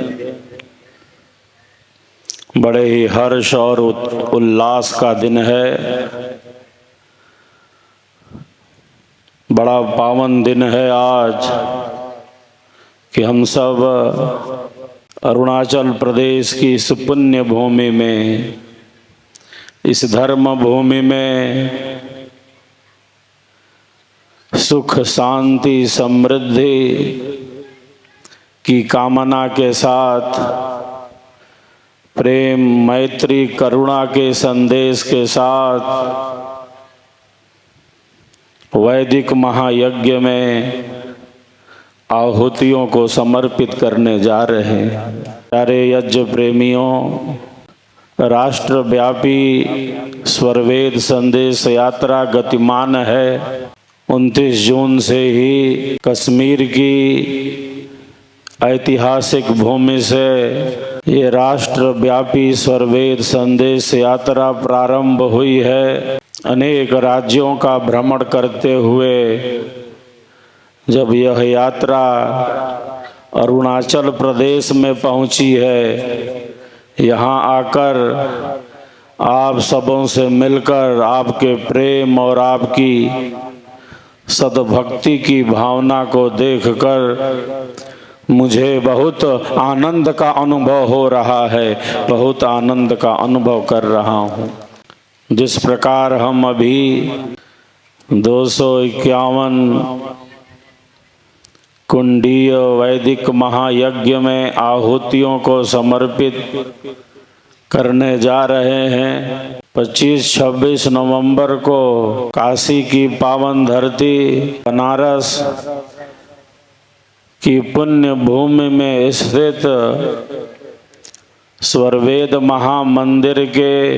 Speaker 5: बड़े ही हर्ष और उल्लास का दिन है। बड़ा पावन दिन है आज कि हम सब अरुणाचल प्रदेश की इस पुण्य भूमि में, इस धर्म भूमि में सुख शांति समृद्धि की कामना के साथ, प्रेम मैत्री करुणा के संदेश के साथ वैदिक महायज्ञ में आहुतियों को समर्पित करने जा रहे हैं। प्यारे यज्ञ प्रेमियों, राष्ट्रव्यापी स्वरवेद संदेश यात्रा गतिमान है। 29 जून से ही कश्मीर की ऐतिहासिक भूमि से ये राष्ट्रव्यापी स्वरवेद संदेश यात्रा प्रारंभ हुई है। अनेक राज्यों का भ्रमण करते हुए जब यह यात्रा अरुणाचल प्रदेश में पहुंची है। यहाँ आकर आप सबों से मिलकर आपके प्रेम और आपकी सद्भक्ति की भावना को देखकर मुझे बहुत आनंद का अनुभव हो रहा है, बहुत आनंद का अनुभव कर रहा हूँ। जिस प्रकार हम अभी 251 कुंडीय वैदिक महायज्ञ में आहुतियों को समर्पित करने जा रहे हैं। 25-26 नवंबर को काशी की पावन धरती बनारस की पुण्य भूमि में स्थित स्वरवेद महामंदिर के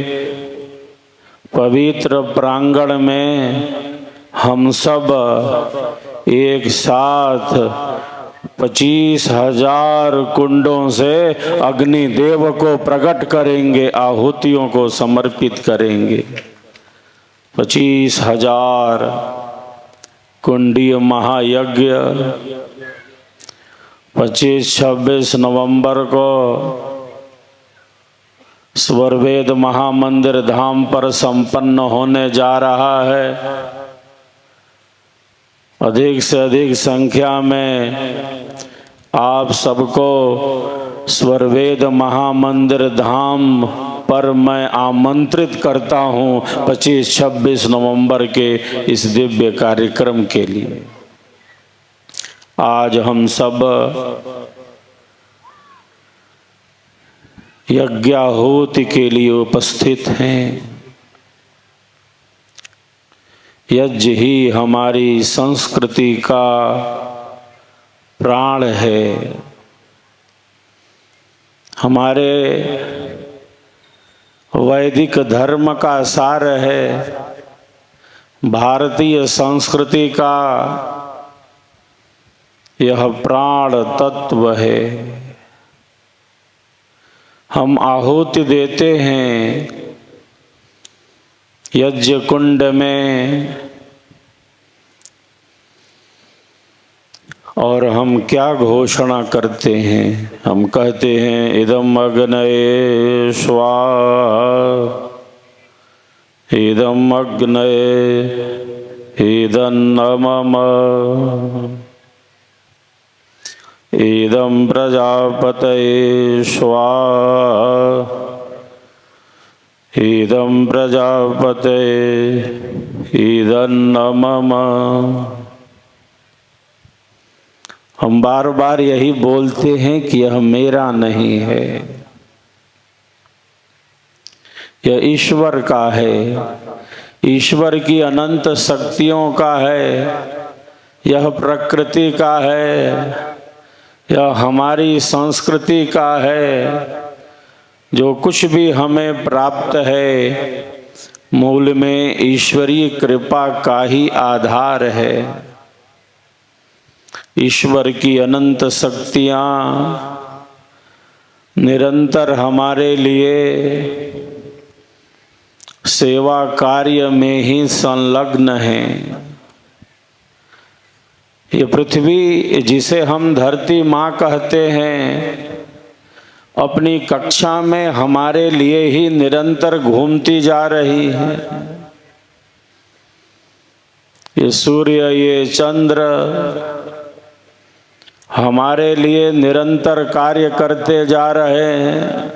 Speaker 5: पवित्र प्रांगण में हम सब एक साथ 25,000 कुंडों से अग्निदेव को प्रकट करेंगे, आहुतियों को समर्पित करेंगे। 25,000 कुंडीय महायज्ञ 25-26 नवंबर को स्वरवेद महामंदिर धाम पर संपन्न होने जा रहा है। अधिक से अधिक संख्या में आप सबको स्वरवेद महामंदिर धाम पर मैं आमंत्रित करता हूँ 25-26 नवंबर के इस दिव्य कार्यक्रम के लिए। आज हम सब यज्ञाहुति के लिए उपस्थित हैं। यज्ञ ही हमारी संस्कृति का प्राण है। हमारे वैदिक धर्म का सार है। भारतीय संस्कृति का यह प्राण तत्व है। हम आहुति देते हैं यज्ञ कुंड में, और हम क्या घोषणा करते हैं? हम कहते हैं इदम अग्नये स्वाहा, इदम अग्नये इदन्नमम, इदं प्रजापतये स्वाहा, इदं प्रजापतये इदन्नमम। हम बार बार यही बोलते हैं कि यह मेरा नहीं है, यह ईश्वर का है, ईश्वर की अनंत शक्तियों का है, यह प्रकृति का है, यह हमारी संस्कृति का है। जो कुछ भी हमें प्राप्त है मूल में ईश्वरीय कृपा का ही आधार है। ईश्वर की अनंत शक्तियाँ निरंतर हमारे लिए सेवा कार्य में ही संलग्न हैं। ये पृथ्वी जिसे हम धरती माँ कहते हैं, अपनी कक्षा में हमारे लिए ही निरंतर घूमती जा रही है। ये सूर्य, ये चंद्र हमारे लिए निरंतर कार्य करते जा रहे हैं।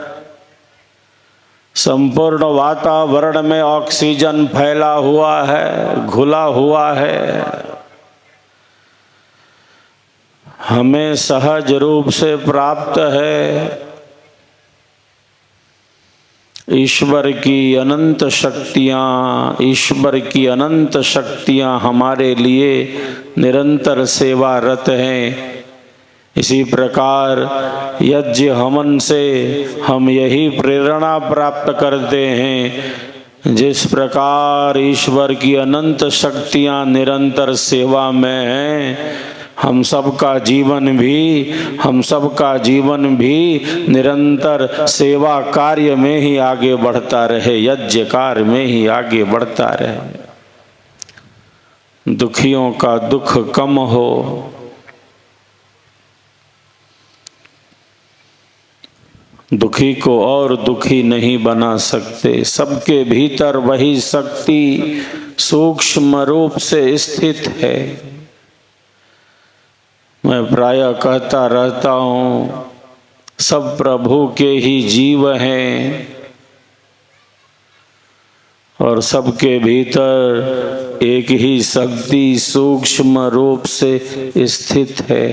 Speaker 5: संपूर्ण वातावरण में ऑक्सीजन फैला हुआ है, घुला हुआ है। हमें सहज रूप से प्राप्त है। ईश्वर की अनंत शक्तियाँ, ईश्वर की अनंत शक्तियाँ हमारे लिए निरंतर सेवारत हैं। इसी प्रकार यज्ञ हवन से हम यही प्रेरणा प्राप्त करते हैं। जिस प्रकार ईश्वर की अनंत शक्तियाँ निरंतर सेवा में हैं, हम सबका जीवन भी निरंतर सेवा कार्य में ही आगे बढ़ता रहे, यज्ञ कार्य में ही आगे बढ़ता रहे। दुखियों का दुख कम हो, दुखी को और दुखी नहीं बना सकते। सबके भीतर वही शक्ति सूक्ष्म रूप से स्थित है। मैं प्रायः कहता रहता हूँ, सब प्रभु के ही जीव हैं और सबके भीतर एक ही शक्ति सूक्ष्म रूप से स्थित है।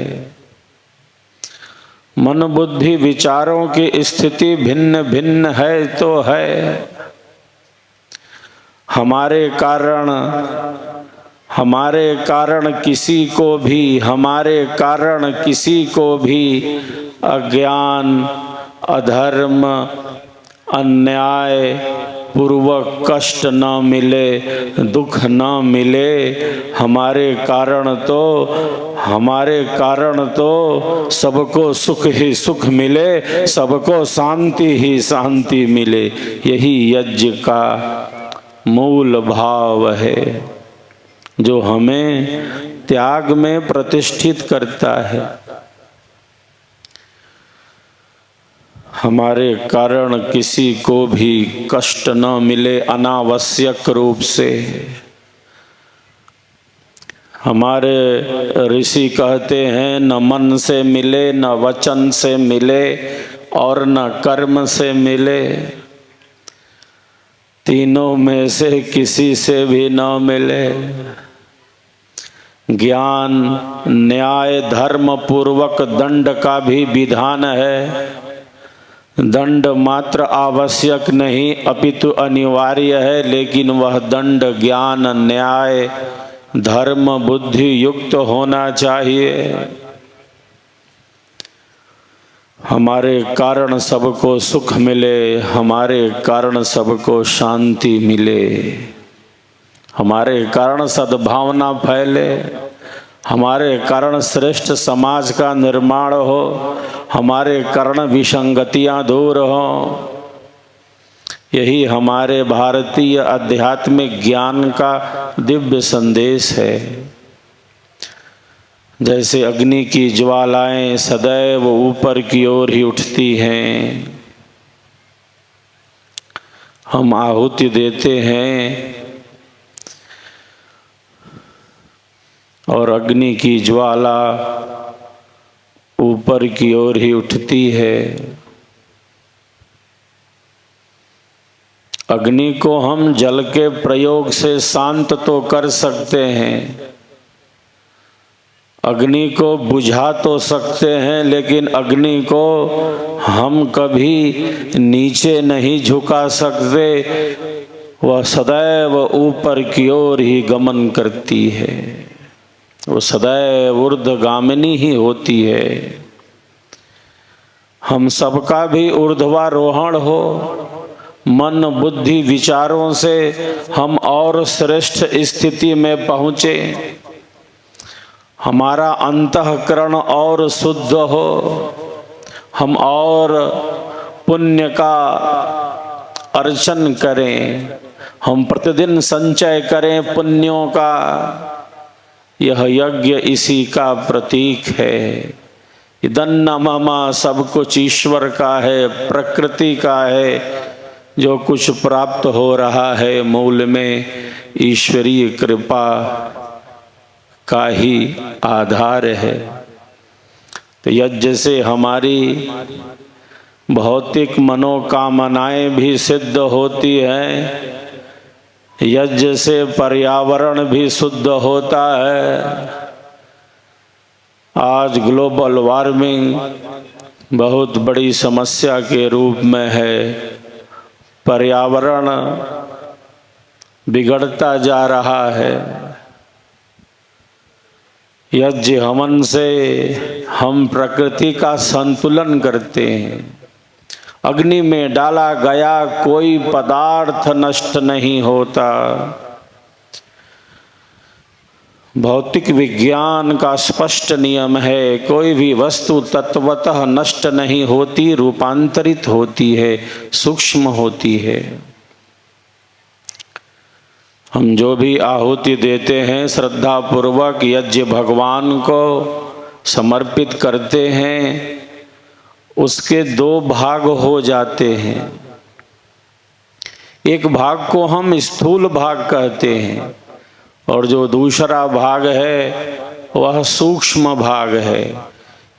Speaker 5: मन बुद्धि विचारों की स्थिति भिन्न भिन्न है तो है। हमारे कारण किसी को भी अज्ञान, अधर्म, अन्याय पूर्वक कष्ट न मिले, दुख न मिले। हमारे कारण तो सबको सुख ही सुख मिले, सबको शांति ही शांति मिले। यही यज्ञ का मूल भाव है जो हमें त्याग में प्रतिष्ठित करता है। हमारे कारण किसी को भी कष्ट न मिले अनावश्यक रूप से। हमारे ऋषि कहते हैं, न मन से मिले, न वचन से मिले और न कर्म से मिले। तीनों में से किसी से भी न मिले। ज्ञान, न्याय, धर्म पूर्वक दंड का भी विधान है। दंड मात्र आवश्यक नहीं अपितु अनिवार्य है, लेकिन वह दंड ज्ञान, न्याय, धर्म, बुद्धि युक्त होना चाहिए। हमारे कारण सबको सुख मिले, हमारे कारण सबको शांति मिले, हमारे कारण सद्भावना फैले, हमारे कारण श्रेष्ठ समाज का निर्माण हो, हमारे कारण विसंगतियां दूर हो। यही हमारे भारतीय आध्यात्मिक ज्ञान का दिव्य संदेश है। जैसे अग्नि की ज्वालाएं सदैव ऊपर की ओर ही उठती हैं, हम आहुति देते हैं और अग्नि की ज्वाला ऊपर की ओर ही उठती है। अग्नि को हम जल के प्रयोग से शांत तो कर सकते हैं, अग्नि को बुझा तो सकते हैं, लेकिन अग्नि को हम कभी नीचे नहीं झुका सकते। वह सदैव ऊपर की ओर ही गमन करती है, वो सदैव ऊर्ध्वगामिनी ही होती है। हम सबका भी ऊर्ध्वारोहण हो, मन बुद्धि विचारों से हम और श्रेष्ठ स्थिति में पहुँचे, हमारा अंतःकरण और शुद्ध हो, हम और पुण्य का अर्चन करें, हम प्रतिदिन संचय करें पुण्यों का। यह यज्ञ इसी का प्रतीक है। इदन्न मम, सब कुछ ईश्वर का है, प्रकृति का है। जो कुछ प्राप्त हो रहा है मूल में ईश्वरीय कृपा का ही आधार है। तो यज्ञ से हमारी भौतिक मनोकामनाएं भी सिद्ध होती हैं, यज्ञ से पर्यावरण भी शुद्ध होता है। आज ग्लोबल वार्मिंग बहुत बड़ी समस्या के रूप में है, पर्यावरण बिगड़ता जा रहा है। यज्ञ हवन से हम प्रकृति का संतुलन करते हैं। अग्नि में डाला गया कोई पदार्थ नष्ट नहीं होता। भौतिक विज्ञान का स्पष्ट नियम है, कोई भी वस्तु तत्वतः नष्ट नहीं होती, रूपांतरित होती है, सूक्ष्म होती है। हम जो भी आहुति देते हैं श्रद्धा पूर्वक यज्ञ भगवान को समर्पित करते हैं, उसके दो भाग हो जाते हैं। एक भाग को हम स्थूल भाग कहते हैं और जो दूसरा भाग है वह सूक्ष्म भाग है।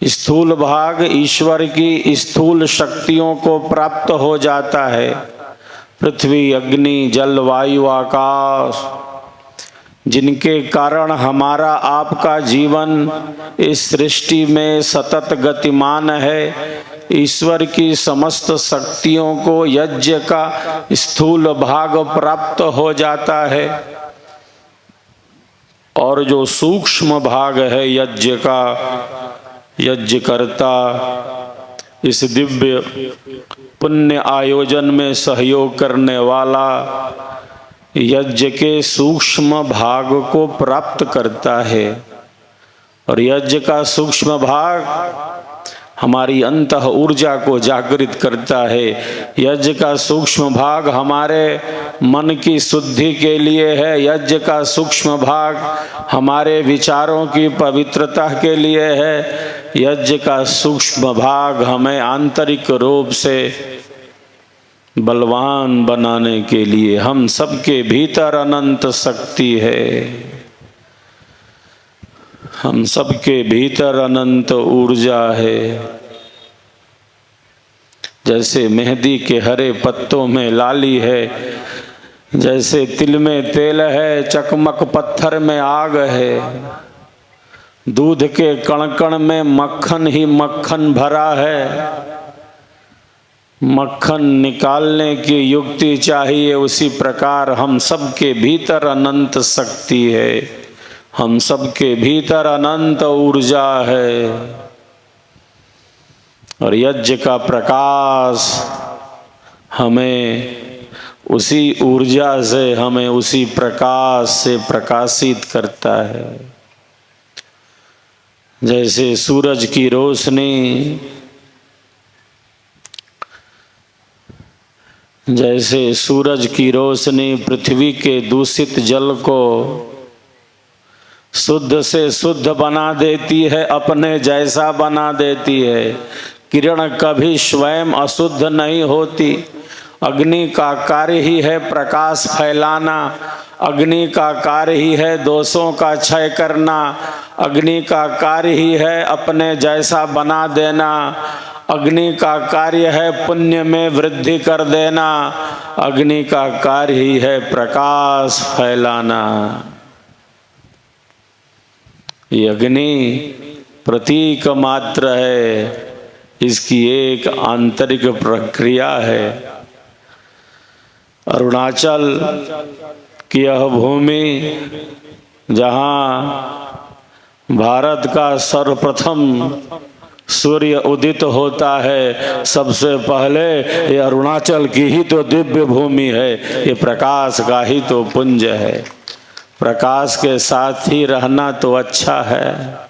Speaker 5: स्थूल भाग ईश्वर की स्थूल शक्तियों को प्राप्त हो जाता है। पृथ्वी, अग्नि, जल, वायु, आकाश, जिनके कारण हमारा आपका जीवन इस सृष्टि में सतत गतिमान है। ईश्वर की समस्त शक्तियों को यज्ञ का स्थूल भाग प्राप्त हो जाता है और जो सूक्ष्म भाग है यज्ञ का, यज्ञकर्ता इस दिव्य पुण्य आयोजन में सहयोग करने वाला यज्ञ के सूक्ष्म भाग को प्राप्त करता है। और यज्ञ का सूक्ष्म भाग हमारी अंतः ऊर्जा को जागृत करता है। यज्ञ का सूक्ष्म भाग हमारे मन की शुद्धि के लिए है। यज्ञ का सूक्ष्म भाग हमारे विचारों की पवित्रता के लिए है। यज्ञ का सूक्ष्म भाग हमें आंतरिक रूप से बलवान बनाने के लिए। हम सबके भीतर अनंत शक्ति है, हम सबके भीतर अनंत ऊर्जा है। जैसे मेहंदी के हरे पत्तों में लाली है, जैसे तिल में तेल है, चकमक पत्थर में आग है, दूध के कण कण में मक्खन ही मक्खन भरा है। मक्खन निकालने की युक्ति चाहिए, उसी प्रकार हम सबके भीतर अनंत शक्ति है, हम सबके भीतर अनंत ऊर्जा है। और यज्ञ का प्रकाश हमें उसी ऊर्जा से, हमें उसी प्रकाश से प्रकाशित करता है। जैसे सूरज की रोशनी, जैसे सूरज की रोशनी पृथ्वी के दूषित जल को शुद्ध से शुद्ध बना देती है, अपने जैसा बना देती है। किरण कभी स्वयं अशुद्ध नहीं होती। अग्नि का कार्य ही है प्रकाश फैलाना, अग्नि का कार्य ही है दोषों का क्षय करना, अग्नि का कार्य ही है अपने जैसा बना देना, अग्नि का कार्य है पुण्य में वृद्धि कर देना, अग्नि का कार्य ही है प्रकाश फैलाना। ये अग्नि प्रतीक मात्र है, इसकी एक आंतरिक प्रक्रिया है। अरुणाचल की यह भूमि जहाँ भारत का सर्वप्रथम सूर्य उदित होता है, सबसे पहले ये अरुणाचल की ही तो दिव्य भूमि है। ये प्रकाश का ही तो पुंज है। प्रकाश के साथ ही रहना तो अच्छा है।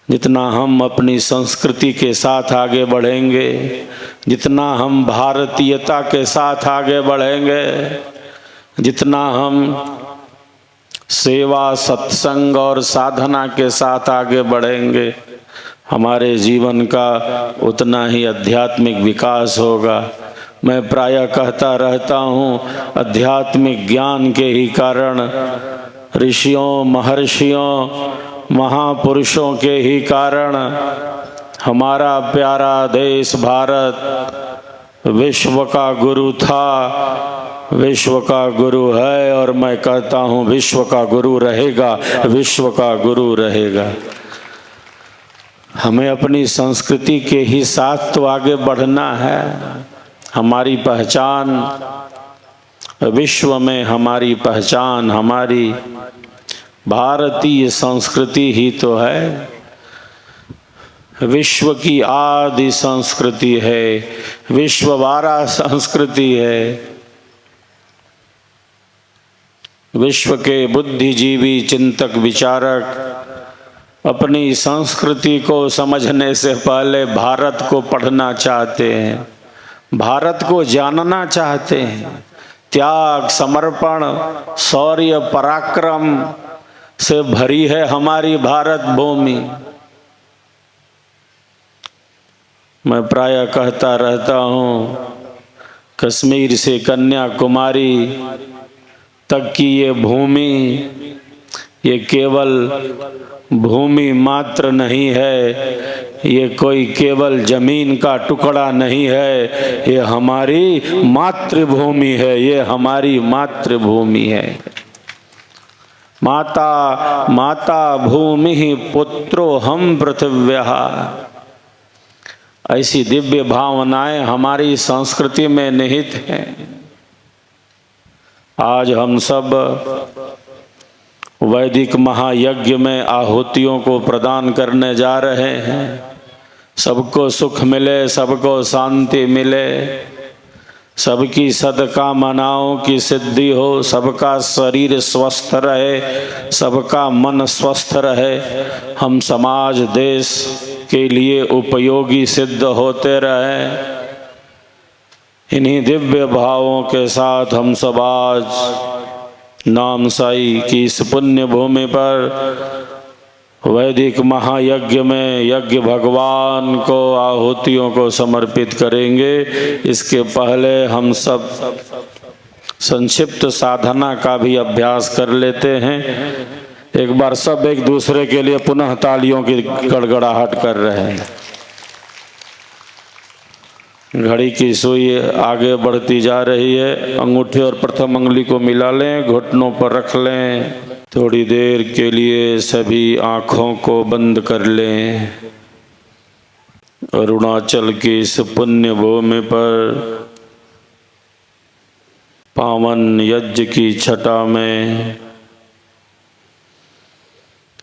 Speaker 5: जितना हम अपनी संस्कृति के साथ आगे बढ़ेंगे, जितना हम भारतीयता के साथ आगे बढ़ेंगे, जितना हम सेवा, सत्संग और साधना के साथ आगे बढ़ेंगे, हमारे जीवन का उतना ही आध्यात्मिक विकास होगा। मैं प्रायः कहता रहता हूँ, आध्यात्मिक ज्ञान के ही कारण, ऋषियों, महर्षियों, महापुरुषों के ही कारण हमारा प्यारा देश भारत विश्व का गुरु था, विश्व का गुरु है और मैं कहता हूँ विश्व का गुरु रहेगा, विश्व का गुरु रहेगा। हमें अपनी संस्कृति के ही साथ तो आगे बढ़ना है। हमारी पहचान विश्व में, हमारी पहचान हमारी भारतीय संस्कृति ही तो है। विश्व की आदि संस्कृति है, विश्ववारा संस्कृति है। विश्व के बुद्धिजीवी, चिंतक, विचारक अपनी संस्कृति को समझने से पहले भारत को पढ़ना चाहते हैं, भारत को जानना चाहते हैं। त्याग, समर्पण, शौर्य, पराक्रम से भरी है हमारी भारत भूमि। मैं प्रायः कहता रहता हूँ, कश्मीर से कन्याकुमारी तक की ये भूमि, ये केवल भूमि मात्र नहीं है, ये कोई केवल जमीन का टुकड़ा नहीं है, ये हमारी मातृभूमि है, ये हमारी मातृभूमि है। माता माता भूमि पुत्रो हम पृथिव्यः, ऐसी दिव्य भावनाएं हमारी संस्कृति में निहित हैं। आज हम सब वैदिक महायज्ञ में आहुतियों को प्रदान करने जा रहे हैं। सबको सुख मिले, सबको शांति मिले, सबकी सद्कामनाओं की सिद्धि हो, सबका शरीर स्वस्थ रहे, सबका मन स्वस्थ रहे, हम समाज देश के लिए उपयोगी सिद्ध होते रहे। इन्हीं दिव्य भावों के साथ हम सब आज नामसाई की इस पुण्य भूमि पर वैदिक महायज्ञ में यज्ञ भगवान को आहुतियों को समर्पित करेंगे। इसके पहले हम सब संक्षिप्त साधना का भी अभ्यास कर लेते हैं। एक बार सब एक दूसरे के लिए पुनः तालियों की गड़गड़ाहट कर रहे हैं। घड़ी की सुई आगे बढ़ती जा रही है। अंगूठे और प्रथम अंगुली को मिला लें, घुटनों पर रख लें। थोड़ी देर के लिए सभी आँखों को बंद कर लें। अरुणाचल की इस पुण्य भूमि पर पावन यज्ञ की छटा में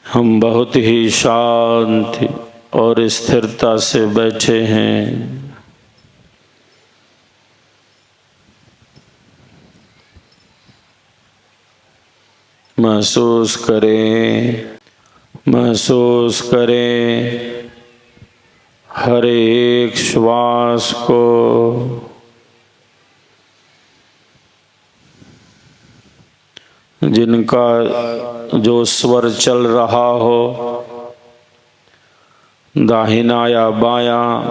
Speaker 5: हम बहुत ही शांति और स्थिरता से बैठे हैं। महसूस करें हर एक श्वास को, जिनका जो स्वर चल रहा हो, दाहिना या बायां,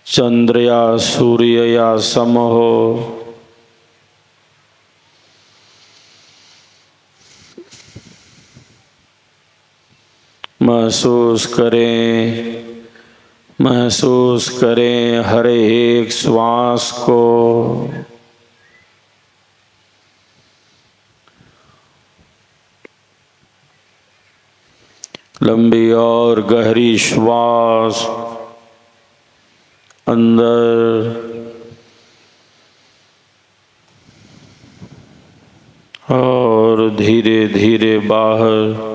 Speaker 5: चंद्र या सूर्य या सम हो, महसूस करें हर एक श्वास को। लंबी और गहरी श्वास अंदर और धीरे धीरे बाहर।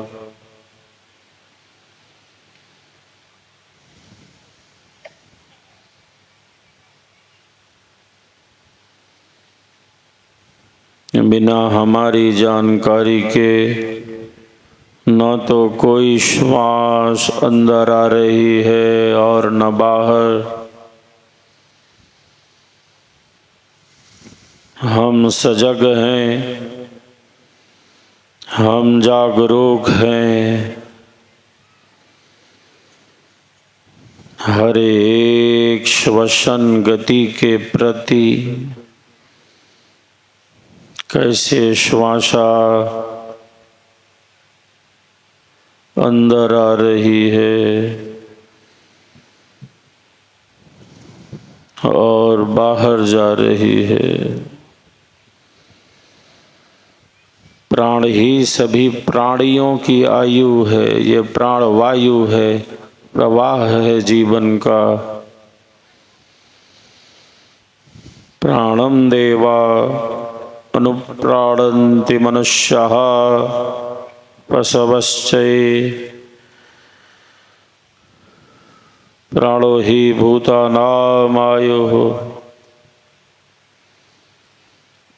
Speaker 5: बिना हमारी जानकारी के न तो कोई श्वास अंदर आ रही है और न बाहर। हम सजग हैं, हम जागरूक हैं। हर एक श्वसन गति के प्रति कैसे श्वासा अंदर आ रही है और बाहर जा रही है। प्राण ही सभी प्राणियों की आयु है। ये प्राण वायु है, प्रवाह है जीवन का। प्राणम देवा अनुप्राणन्ति मनुष्याः पशवश्चै प्राणो हि भूतानां आयुः।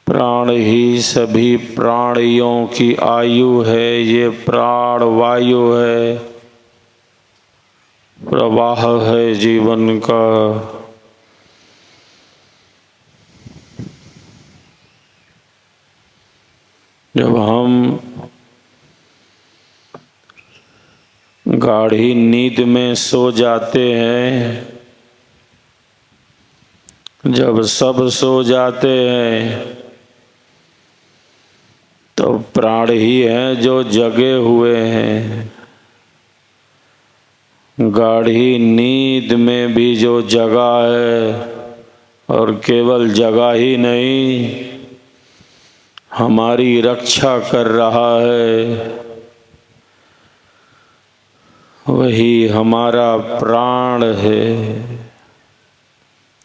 Speaker 5: प्राण ही सभी प्राणियों की आयु है। ये प्राण वायु है, प्रवाह है जीवन का। जब हम गाढ़ी नींद में सो जाते हैं। जब सब सो जाते हैं तो प्राण ही हैं जो जगे हुए हैं। गाढ़ी नींद में भी जो जगा है, और केवल जगा ही नहीं, हमारी रक्षा कर रहा है, वही हमारा प्राण है,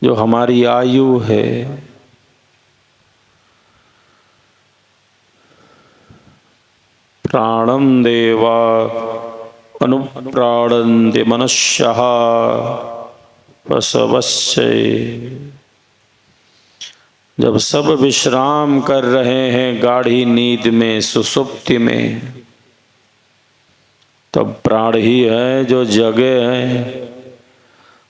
Speaker 5: जो हमारी आयु है। प्राणं देवा अनुप्राणन्ति मनुष्यः पशवश्चै। जब सब विश्राम कर रहे हैं गाढ़ी नींद में, सुसुप्ति में, तब प्राण ही है जो जगे हैं,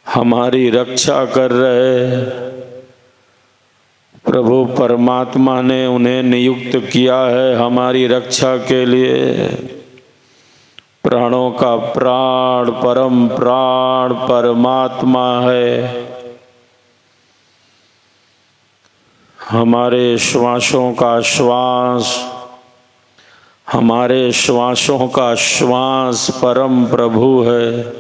Speaker 5: हमारी रक्षा कर रहे। प्रभु परमात्मा ने उन्हें नियुक्त किया है हमारी रक्षा के लिए। प्राणों का प्राण परम प्राण परमात्मा है। हमारे श्वासों का श्वास, हमारे श्वासों का श्वास परम प्रभु है।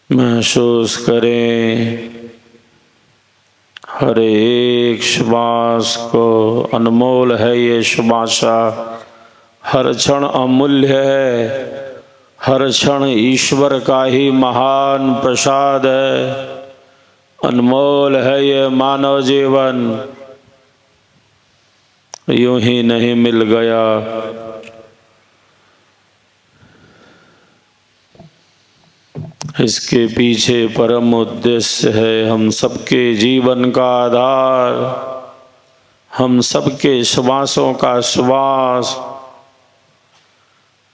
Speaker 5: महसूस करें हर एक श्वास को। अनमोल है ये श्वासा, हर क्षण अमूल्य है, हर क्षण ईश्वर का ही महान प्रसाद है। अनमोल है ये मानव जीवन, यूं ही नहीं मिल गया। इसके पीछे परम उद्देश्य है हम सबके जीवन का आधार, हम सबके श्वासों का श्वास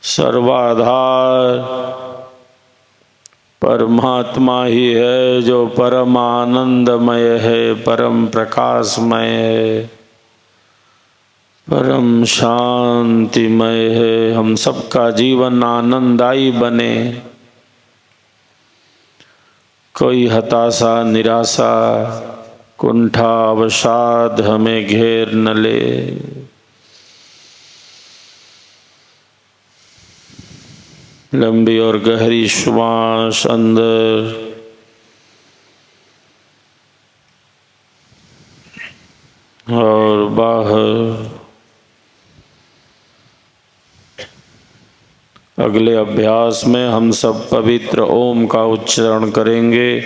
Speaker 5: सर्वाधार परमात्मा ही है, जो परम आनंदमय है, परम प्रकाशमय है, परम शांतिमय है। हम सबका जीवन आनंददायी बने, कोई हताशा निराशा कुंठा अवसाद हमें घेर न ले। लंबी और गहरी श्वास अंदर और बाहर। अगले अभ्यास में हम सब पवित्र ओम का उच्चारण करेंगे।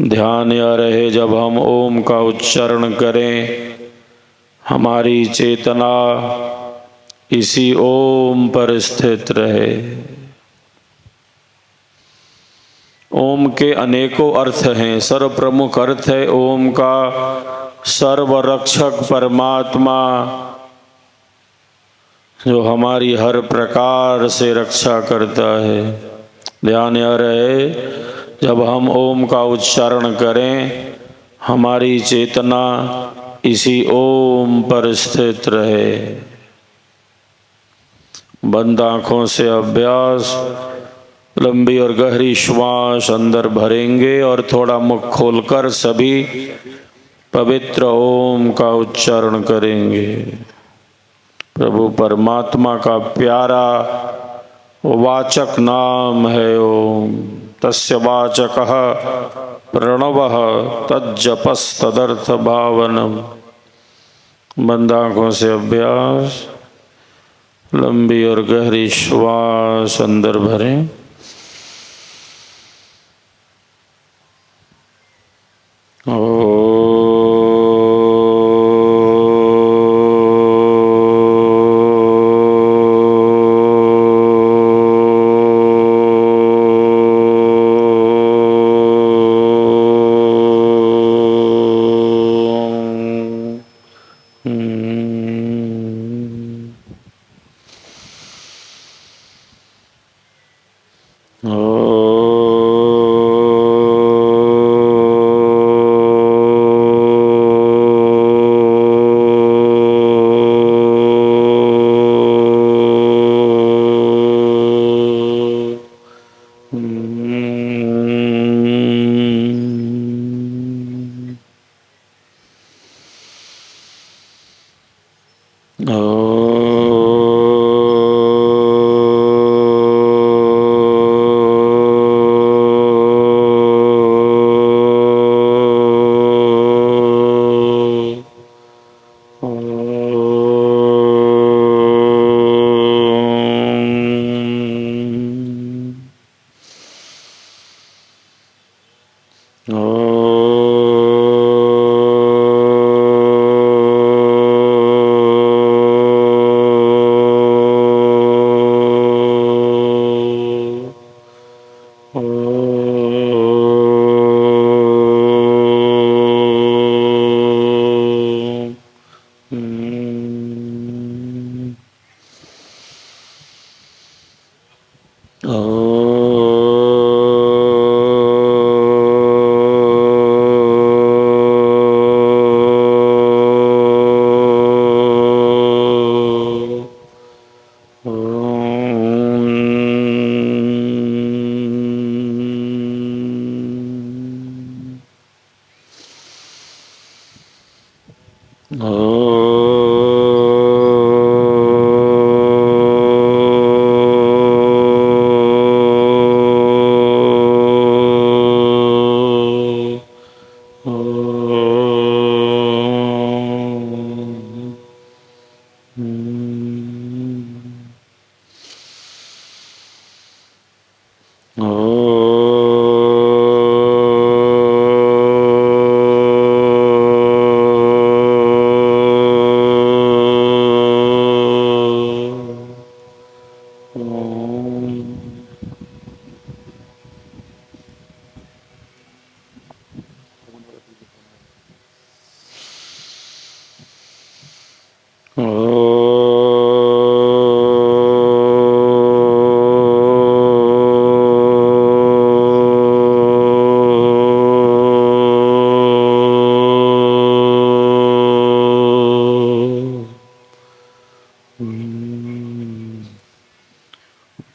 Speaker 5: ध्यान यह रहे, जब हम ओम का उच्चारण करें हमारी चेतना इसी ओम पर स्थित रहे। ओम के अनेकों अर्थ हैं। सर्व प्रमुख अर्थ है ओम का सर्वरक्षक परमात्मा, जो हमारी हर प्रकार से रक्षा करता है। ध्यान यह रहे, जब हम ओम का उच्चारण करें हमारी चेतना इसी ओम पर स्थित रहे। बंद आँखों से अभ्यास। लंबी और गहरी श्वास अंदर भरेंगे और थोड़ा मुख खोलकर सभी पवित्र ओम का उच्चारण करेंगे। प्रभु परमात्मा का प्यारा वाचक नाम है ओम। तस्य वाचकः प्रणवः तज्जपस्तदर्थ भावनम्। बंद आँखों से अभ्यास। लंबी और गहरी श्वास अंदर भरें।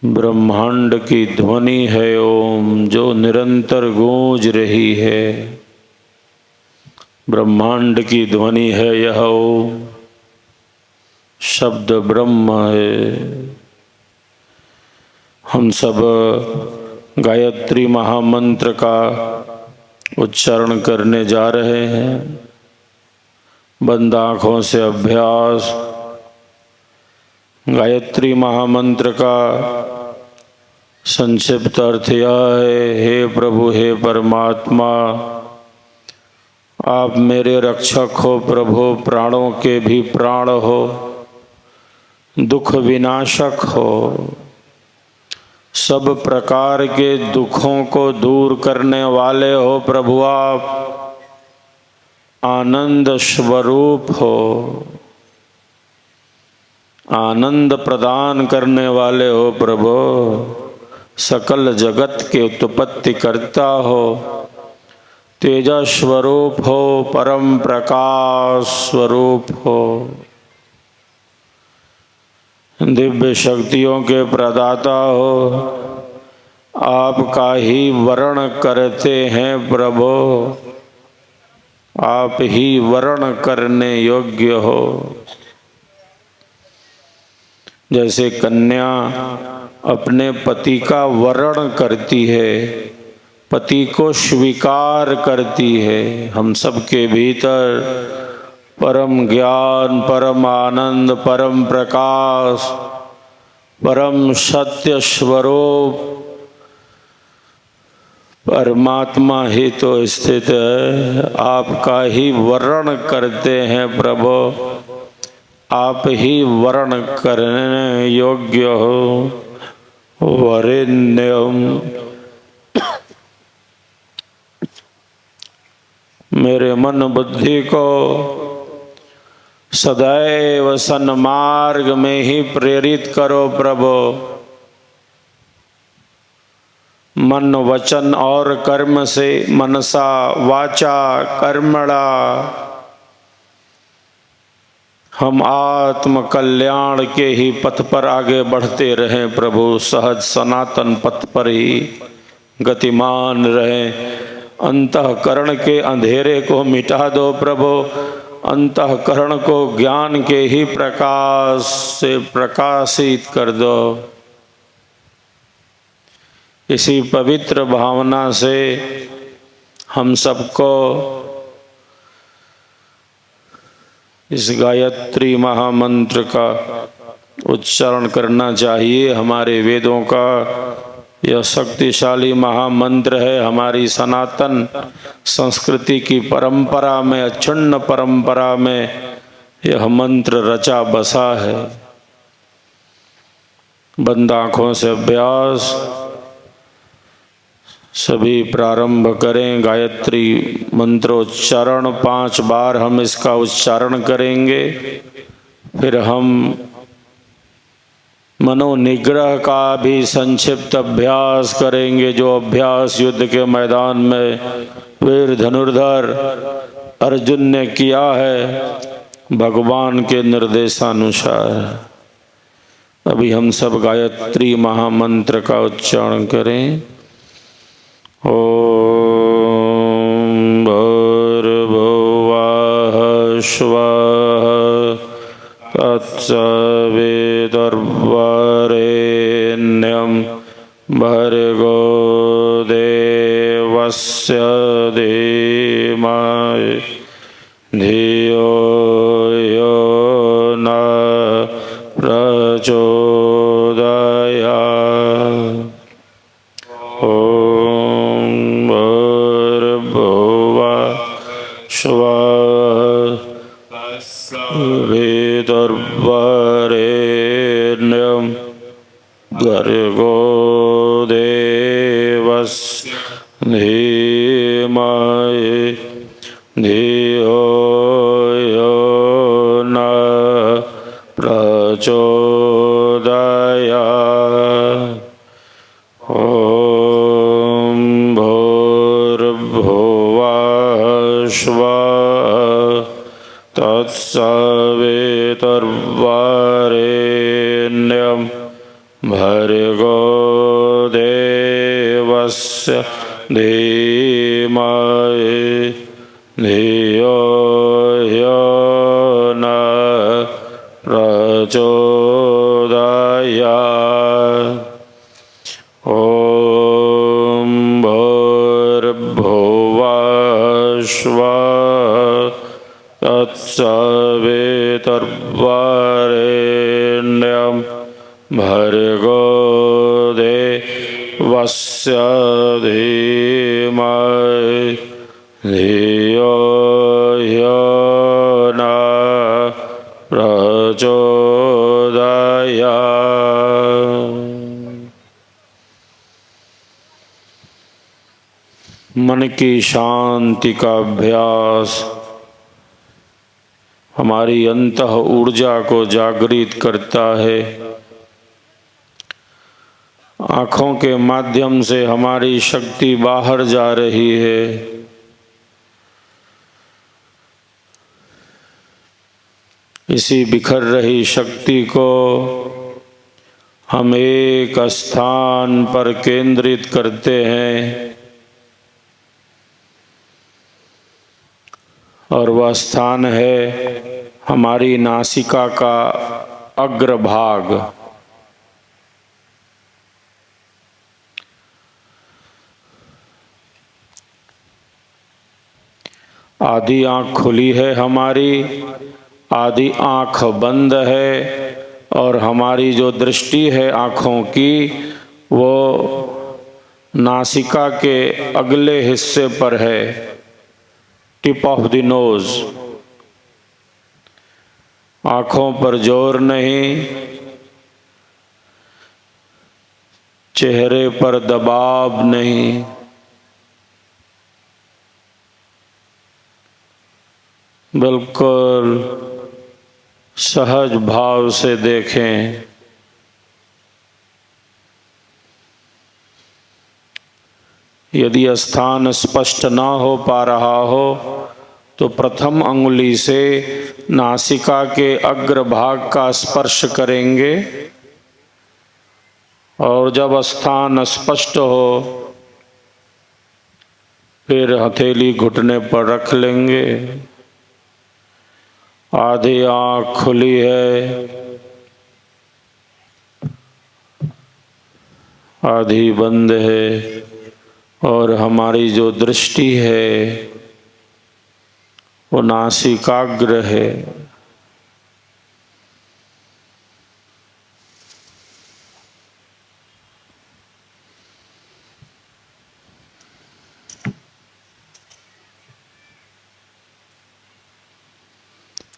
Speaker 5: ब्रह्मांड की ध्वनि है ओम, जो निरंतर गूंज रही है। ब्रह्मांड की ध्वनि है यह ओम, शब्द ब्रह्म है। हम सब गायत्री महामंत्र का उच्चारण करने जा रहे हैं। बंद आँखों से अभ्यास। गायत्री महामंत्र का संक्षिप्त अर्थ यह है, हे प्रभु, हे परमात्मा, आप मेरे रक्षक हो प्रभु, प्राणों के भी प्राण हो, दुख विनाशक हो, सब प्रकार के दुखों को दूर करने वाले हो प्रभु, आप आनंद स्वरूप हो, आनंद प्रदान करने वाले हो प्रभु, सकल जगत के उत्पत्ति करता हो, तेजा स्वरूप हो, परम प्रकाश स्वरूप हो, दिव्य शक्तियों के प्रदाता हो, आपका ही वर्ण करते हैं प्रभु, आप ही वर्ण करने योग्य हो। जैसे कन्या अपने पति का वर्ण करती है, पति को स्वीकार करती है, हम सबके भीतर परम ज्ञान, परम आनंद, परम प्रकाश, परम सत्य स्वरूप परमात्मा ही तो स्थित है। आपका ही वर्ण करते हैं प्रभु, आप ही वर्ण करने योग्य हो। वरेण्यम, मेरे मन बुद्धि को सदैव सन्मार्ग में ही प्रेरित करो प्रभु। मन, वचन और कर्म से, मनसा वाचा कर्मणा, हम आत्म कल्याण के ही पथ पर आगे बढ़ते रहें प्रभु। सहज सनातन पथ पर ही गतिमान रहें। अंतःकरण के अंधेरे को मिटा दो प्रभु, अंतःकरण को ज्ञान के ही प्रकाश से प्रकाशित कर दो। इसी पवित्र भावना से हम सबको इस गायत्री महामंत्र का उच्चारण करना चाहिए। हमारे वेदों का यह शक्तिशाली महामंत्र है। हमारी सनातन संस्कृति की परंपरा में, अक्षुण्ण परंपरा में यह मंत्र रचा बसा है। बंद आँखों से अभ्यास। सभी प्रारंभ करें गायत्री मंत्रोच्चारण। 5 बार हम इसका उच्चारण करेंगे, फिर हम मनोनिग्रह का भी संक्षिप्त अभ्यास करेंगे, जो अभ्यास युद्ध के मैदान में वीर धनुर्धर अर्जुन ने किया है भगवान के निर्देशानुसार। अभी हम सब गायत्री महामंत्र का उच्चारण करें। ओम भूर्भुवः स्वः तत्सवितुर्वरेण्यं भर्गो देवस्य धीमहि धियो यो न प्रचोदयात्। ओम भूर्भुवः स्वः तत्सवितुर्वरेण्यं भर्गो देवस्य धीमहि धियो यो न प्रचोदयात्। ओम भूर्भुवः स्वः तत्सवितुर्वरेण्यं भर्गो देवस्य धीमहि धियो यो न प्रचोदयात्। ओम भूर्भुवः स्वः तत्सवितुर्वरेण्यं भर्गो देवस्य धीमहि धियो यो न प्रचोदयात्। मन की शांति का अभ्यास हमारी अंतः ऊर्जा को जागृत करता है। आँखों के माध्यम से हमारी शक्ति बाहर जा रही है। इसी बिखर रही शक्ति को हम एक स्थान पर केंद्रित करते हैं और वह स्थान है हमारी नासिका का अग्रभाग। आधी आंख खुली है हमारी, आधी आंख बंद है, और हमारी जो दृष्टि है आँखों की वो नासिका के अगले हिस्से पर है, टिप ऑफ द नोज। आँखों पर जोर नहीं, चेहरे पर दबाव नहीं, बिल्कुल सहज भाव से देखें। यदि स्थान स्पष्ट न हो पा रहा हो तो प्रथम अंगुली से नासिका के अग्रभाग का स्पर्श करेंगे और जब स्थान स्पष्ट हो फिर हथेली घुटने पर रख लेंगे। आधी आँख खुली है, आधी बंद है, और हमारी जो दृष्टि है वो नासिकाग्र है।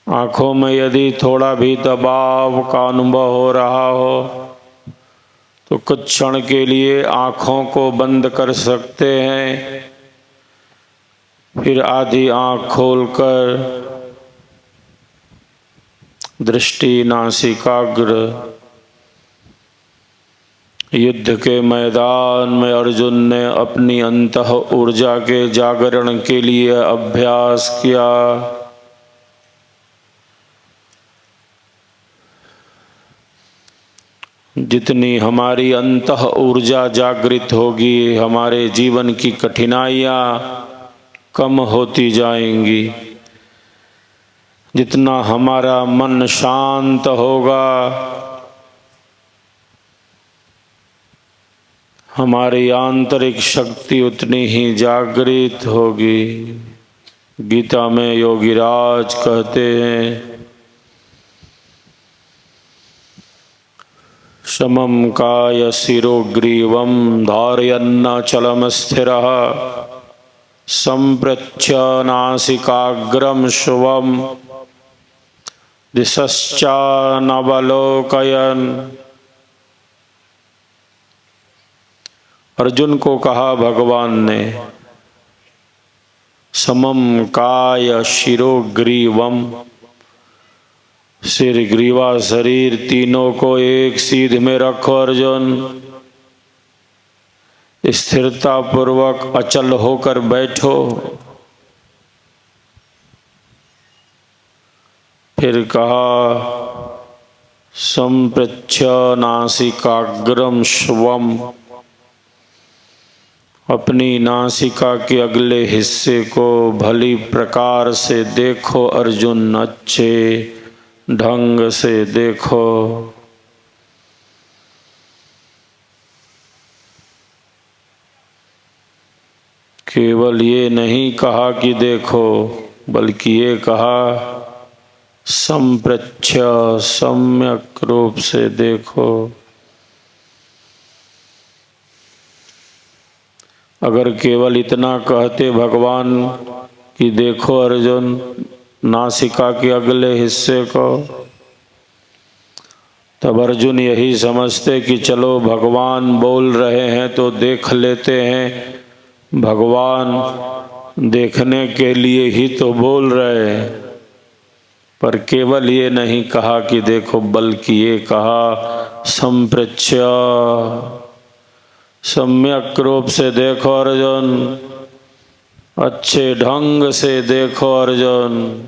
Speaker 5: आँखों में यदि थोड़ा भी दबाव का अनुभव हो रहा हो तो कुछ क्षण के लिए आँखों को बंद कर सकते हैं, फिर आधी आँख खोलकर दृष्टि नासिकाग्र युद्ध के मैदान में अर्जुन ने अपनी अंतः ऊर्जा के जागरण के लिए अभ्यास किया। जितनी हमारी अंतः ऊर्जा जागृत होगी, हमारे जीवन की कठिनाइयाँ कम होती जाएंगी। जितना हमारा मन शांत होगा, हमारी आंतरिक शक्ति उतनी ही जागृत होगी। गीता में योगीराज कहते हैं, समम काय शिरोग्रीवम धारयन्नचलं स्थिरः संप्रच्छ नासिकाग्रम शुभम दिशश्चानवलोकयन्। अर्जुन को कहा भगवान ने, समम काय शिरोग्रीवम, सिर ग्रीवा शरीर तीनों को एक सीध में रखो अर्जुन। स्थिरता पूर्वक अचल होकर बैठो। फिर कहा, संप्रच्छ नासिकाग्रम स्वम, अपनी नासिका के अगले हिस्से को भली प्रकार से देखो अर्जुन, अच्छे ढंग से देखो। केवल ये नहीं कहा कि देखो, बल्कि ये कहा संप्रच्छ, सम्यक रूप से देखो। अगर केवल इतना कहते भगवान कि देखो अर्जुन नासिका के अगले हिस्से को, तब अर्जुन यही समझते कि चलो भगवान बोल रहे हैं तो देख लेते हैं, भगवान देखने के लिए ही तो बोल रहे हैं। पर केवल ये नहीं कहा कि देखो, बल्कि ये कहा संप्रच्छ, सम्यक रूप से देखो अर्जुन, अच्छे ढंग से देखो अर्जुन।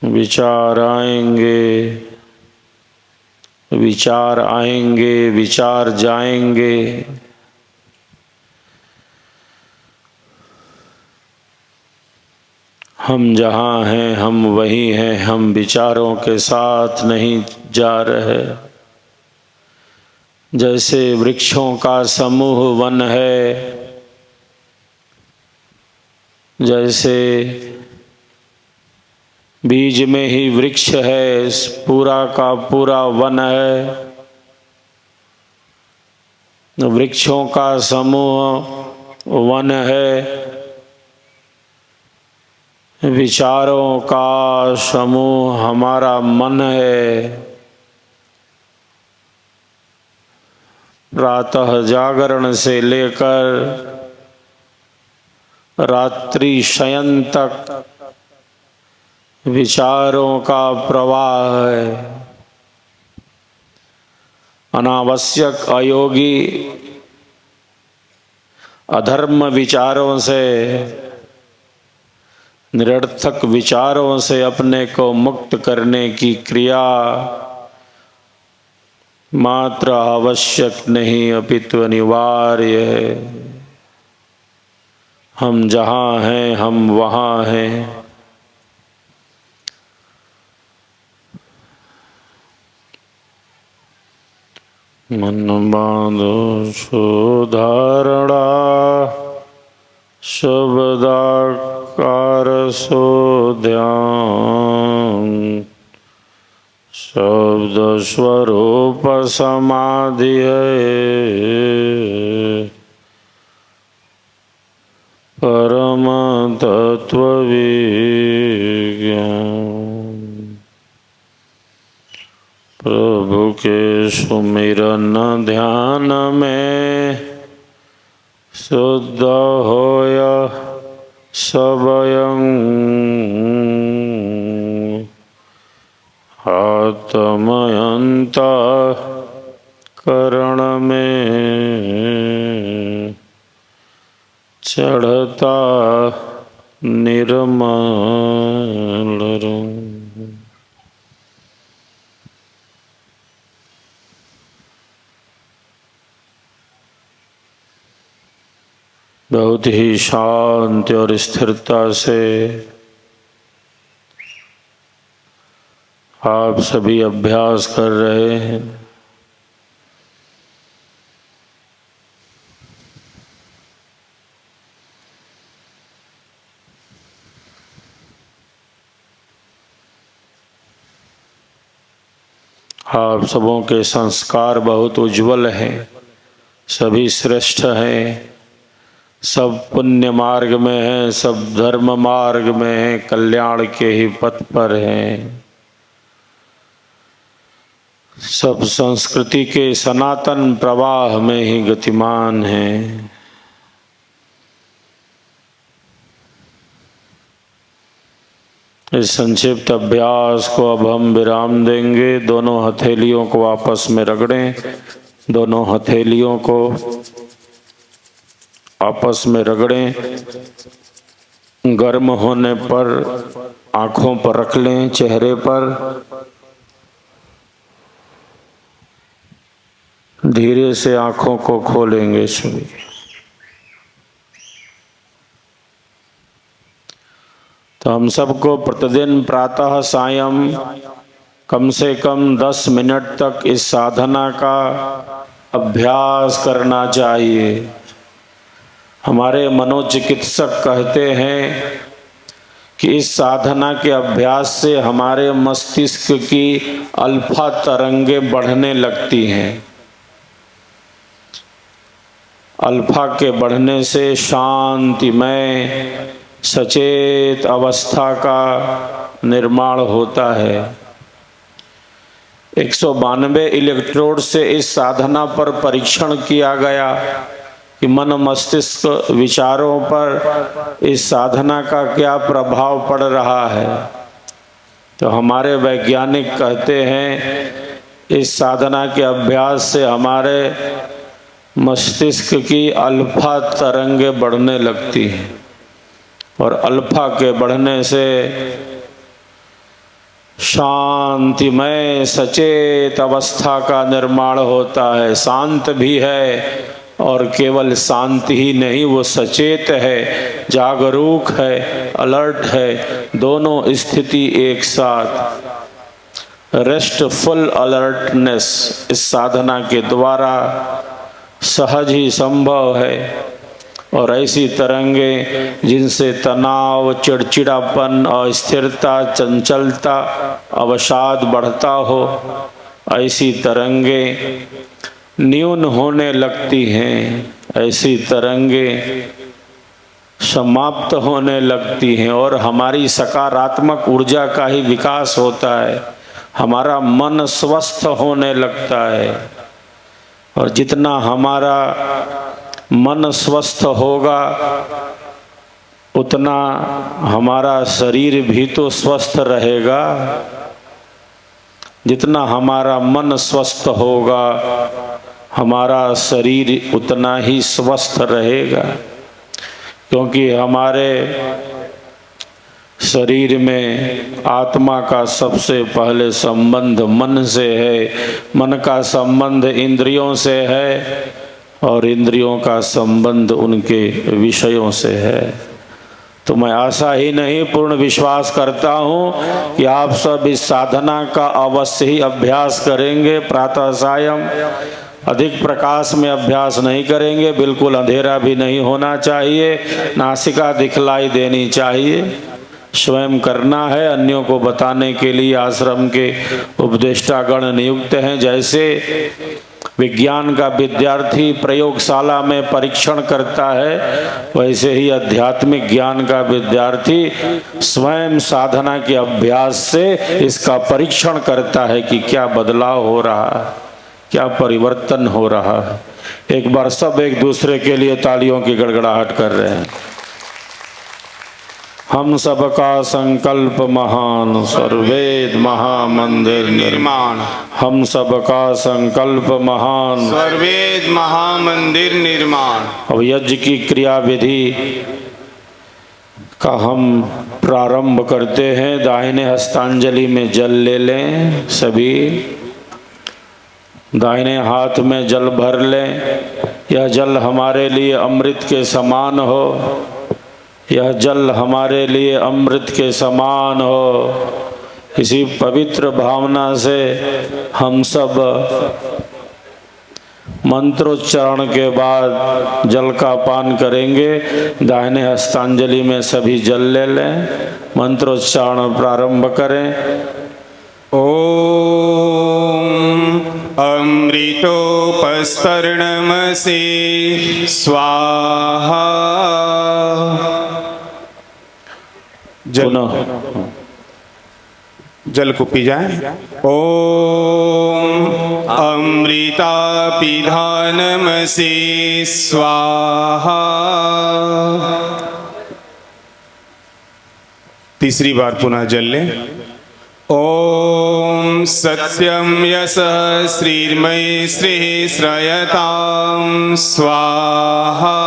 Speaker 5: विचार आएंगे, विचार आएंगे, विचार जाएंगे। हम जहाँ हैं हम वही हैं, हम विचारों के साथ नहीं जा रहे। जैसे वृक्षों का समूह वन है, जैसे बीज में ही वृक्ष है, इस पूरा का पूरा वन है। वृक्षों का समूह वन है, विचारों का समूह हमारा मन है। प्रातः जागरण से लेकर रात्रि शयन तक विचारों का प्रवाह है। अनावश्यक अयोगी अधर्म विचारों से, निरर्थक विचारों से अपने को मुक्त करने की क्रिया मात्र आवश्यक नहीं अपितु अनिवार्य है। हम जहाँ हैं हम वहाँ हैं। मन बांधो सुधारणा, शब्दाकार सो ध्यान, शब्द स्वरूप समाधि है, परम तत्व विज्ञान। प्रभु के सुमिरन ध्यान में शुद्ध होय सबयं आत्मयंता करण में चढ़ता निर्मल रंग। बहुत ही शांति और स्थिरता से आप सभी अभ्यास कर रहे हैं। आप सबों के संस्कार बहुत उज्जवल हैं, सभी श्रेष्ठ हैं, सब पुण्य मार्ग में हैं, सब धर्म मार्ग में हैं, कल्याण के ही पथ पर हैं, सब संस्कृति के सनातन प्रवाह में ही गतिमान हैं। इस संक्षिप्त अभ्यास को अब हम विराम देंगे। दोनों हथेलियों को आपस में रगड़ें, दोनों हथेलियों को आपस में रगड़ें। गर्म होने पर आंखों पर रख लें, चेहरे पर। धीरे से आंखों को खोलेंगे सभी। तो हम सबको प्रतिदिन प्रातः सायं कम से कम 10 मिनट तक इस साधना का अभ्यास करना चाहिए। हमारे मनोचिकित्सक कहते हैं कि इस साधना के अभ्यास से हमारे मस्तिष्क की अल्फा तरंगें बढ़ने लगती हैं। अल्फा के बढ़ने से शांतिमय सचेत अवस्था का निर्माण होता है। 192 इलेक्ट्रोड से इस साधना पर परीक्षण किया गया कि मन मस्तिष्क विचारों पर इस साधना का क्या प्रभाव पड़ रहा है। तो हमारे वैज्ञानिक कहते हैं इस साधना के अभ्यास से हमारे मस्तिष्क की अल्फा तरंगें बढ़ने लगती हैं और अल्फा के बढ़ने से शांतिमय सचेत अवस्था का निर्माण होता है। शांत भी है और केवल शांति ही नहीं, वो सचेत है, जागरूक है, अलर्ट है, दोनों स्थिति एक साथ। रेस्टफुल अलर्टनेस इस साधना के द्वारा सहज ही संभव है। और ऐसी तरंगे जिनसे तनाव, चिड़चिड़ापन, अस्थिरता, चंचलता, अवसाद बढ़ता हो, ऐसी तरंगे न्यून होने लगती हैं, ऐसी तरंगे समाप्त होने लगती हैं और हमारी सकारात्मक ऊर्जा का ही विकास होता है। हमारा मन स्वस्थ होने लगता है और जितना हमारा मन स्वस्थ होगा उतना हमारा शरीर भी तो स्वस्थ रहेगा। जितना हमारा मन स्वस्थ होगा हमारा शरीर उतना ही स्वस्थ रहेगा, क्योंकि हमारे शरीर में आत्मा का सबसे पहले संबंध मन से है, मन का संबंध इंद्रियों से है और इंद्रियों का संबंध उनके विषयों से है। तो मैं आशा ही नहीं पूर्ण विश्वास करता हूँ कि आप सब इस साधना का अवश्य ही अभ्यास करेंगे। प्रातः सायं अधिक प्रकाश में अभ्यास नहीं करेंगे, बिल्कुल अंधेरा भी नहीं होना चाहिए, नासिका दिखलाई देनी चाहिए। स्वयं करना है, अन्यों को बताने के लिए आश्रम के उपदेष्टागण नियुक्त हैं। जैसे विज्ञान का विद्यार्थी प्रयोगशाला में परीक्षण करता है, वैसे ही आध्यात्मिक ज्ञान का विद्यार्थी स्वयं साधना के अभ्यास से इसका परीक्षण करता है कि क्या बदलाव हो रहा है, क्या परिवर्तन हो रहा है। एक बार सब एक दूसरे के लिए तालियों की गड़गड़ाहट कर रहे हैं। हम सबका संकल्प महान, सर्वेद महामंदिर निर्माण। हम सबका संकल्प महान,
Speaker 6: सर्वेद महामंदिर निर्माण।
Speaker 5: अब यज्ञ की क्रिया विधि का हम प्रारंभ करते हैं। दाहिने हस्तांजलि में जल ले लें सभी, दाहिने हाथ में जल भर लें। यह जल हमारे लिए अमृत के समान हो, यह जल हमारे लिए अमृत के समान हो। इसी पवित्र भावना से हम सब मंत्रोच्चारण के बाद जल का पान करेंगे। दाहिने हस्तांजलि में सभी जल ले लें, मंत्रोच्चारण प्रारंभ करें।
Speaker 6: ओम अमृतोपस्तरणमसि स्वाहा।
Speaker 5: पुनः
Speaker 6: जल को पी जाए। ओम अमृतापिधानमसि स्वाहा। तीसरी बार पुनः जल लें। ओम सत्यम यशः श्रीर्मयि श्रीः श्रयतां स्वाहा।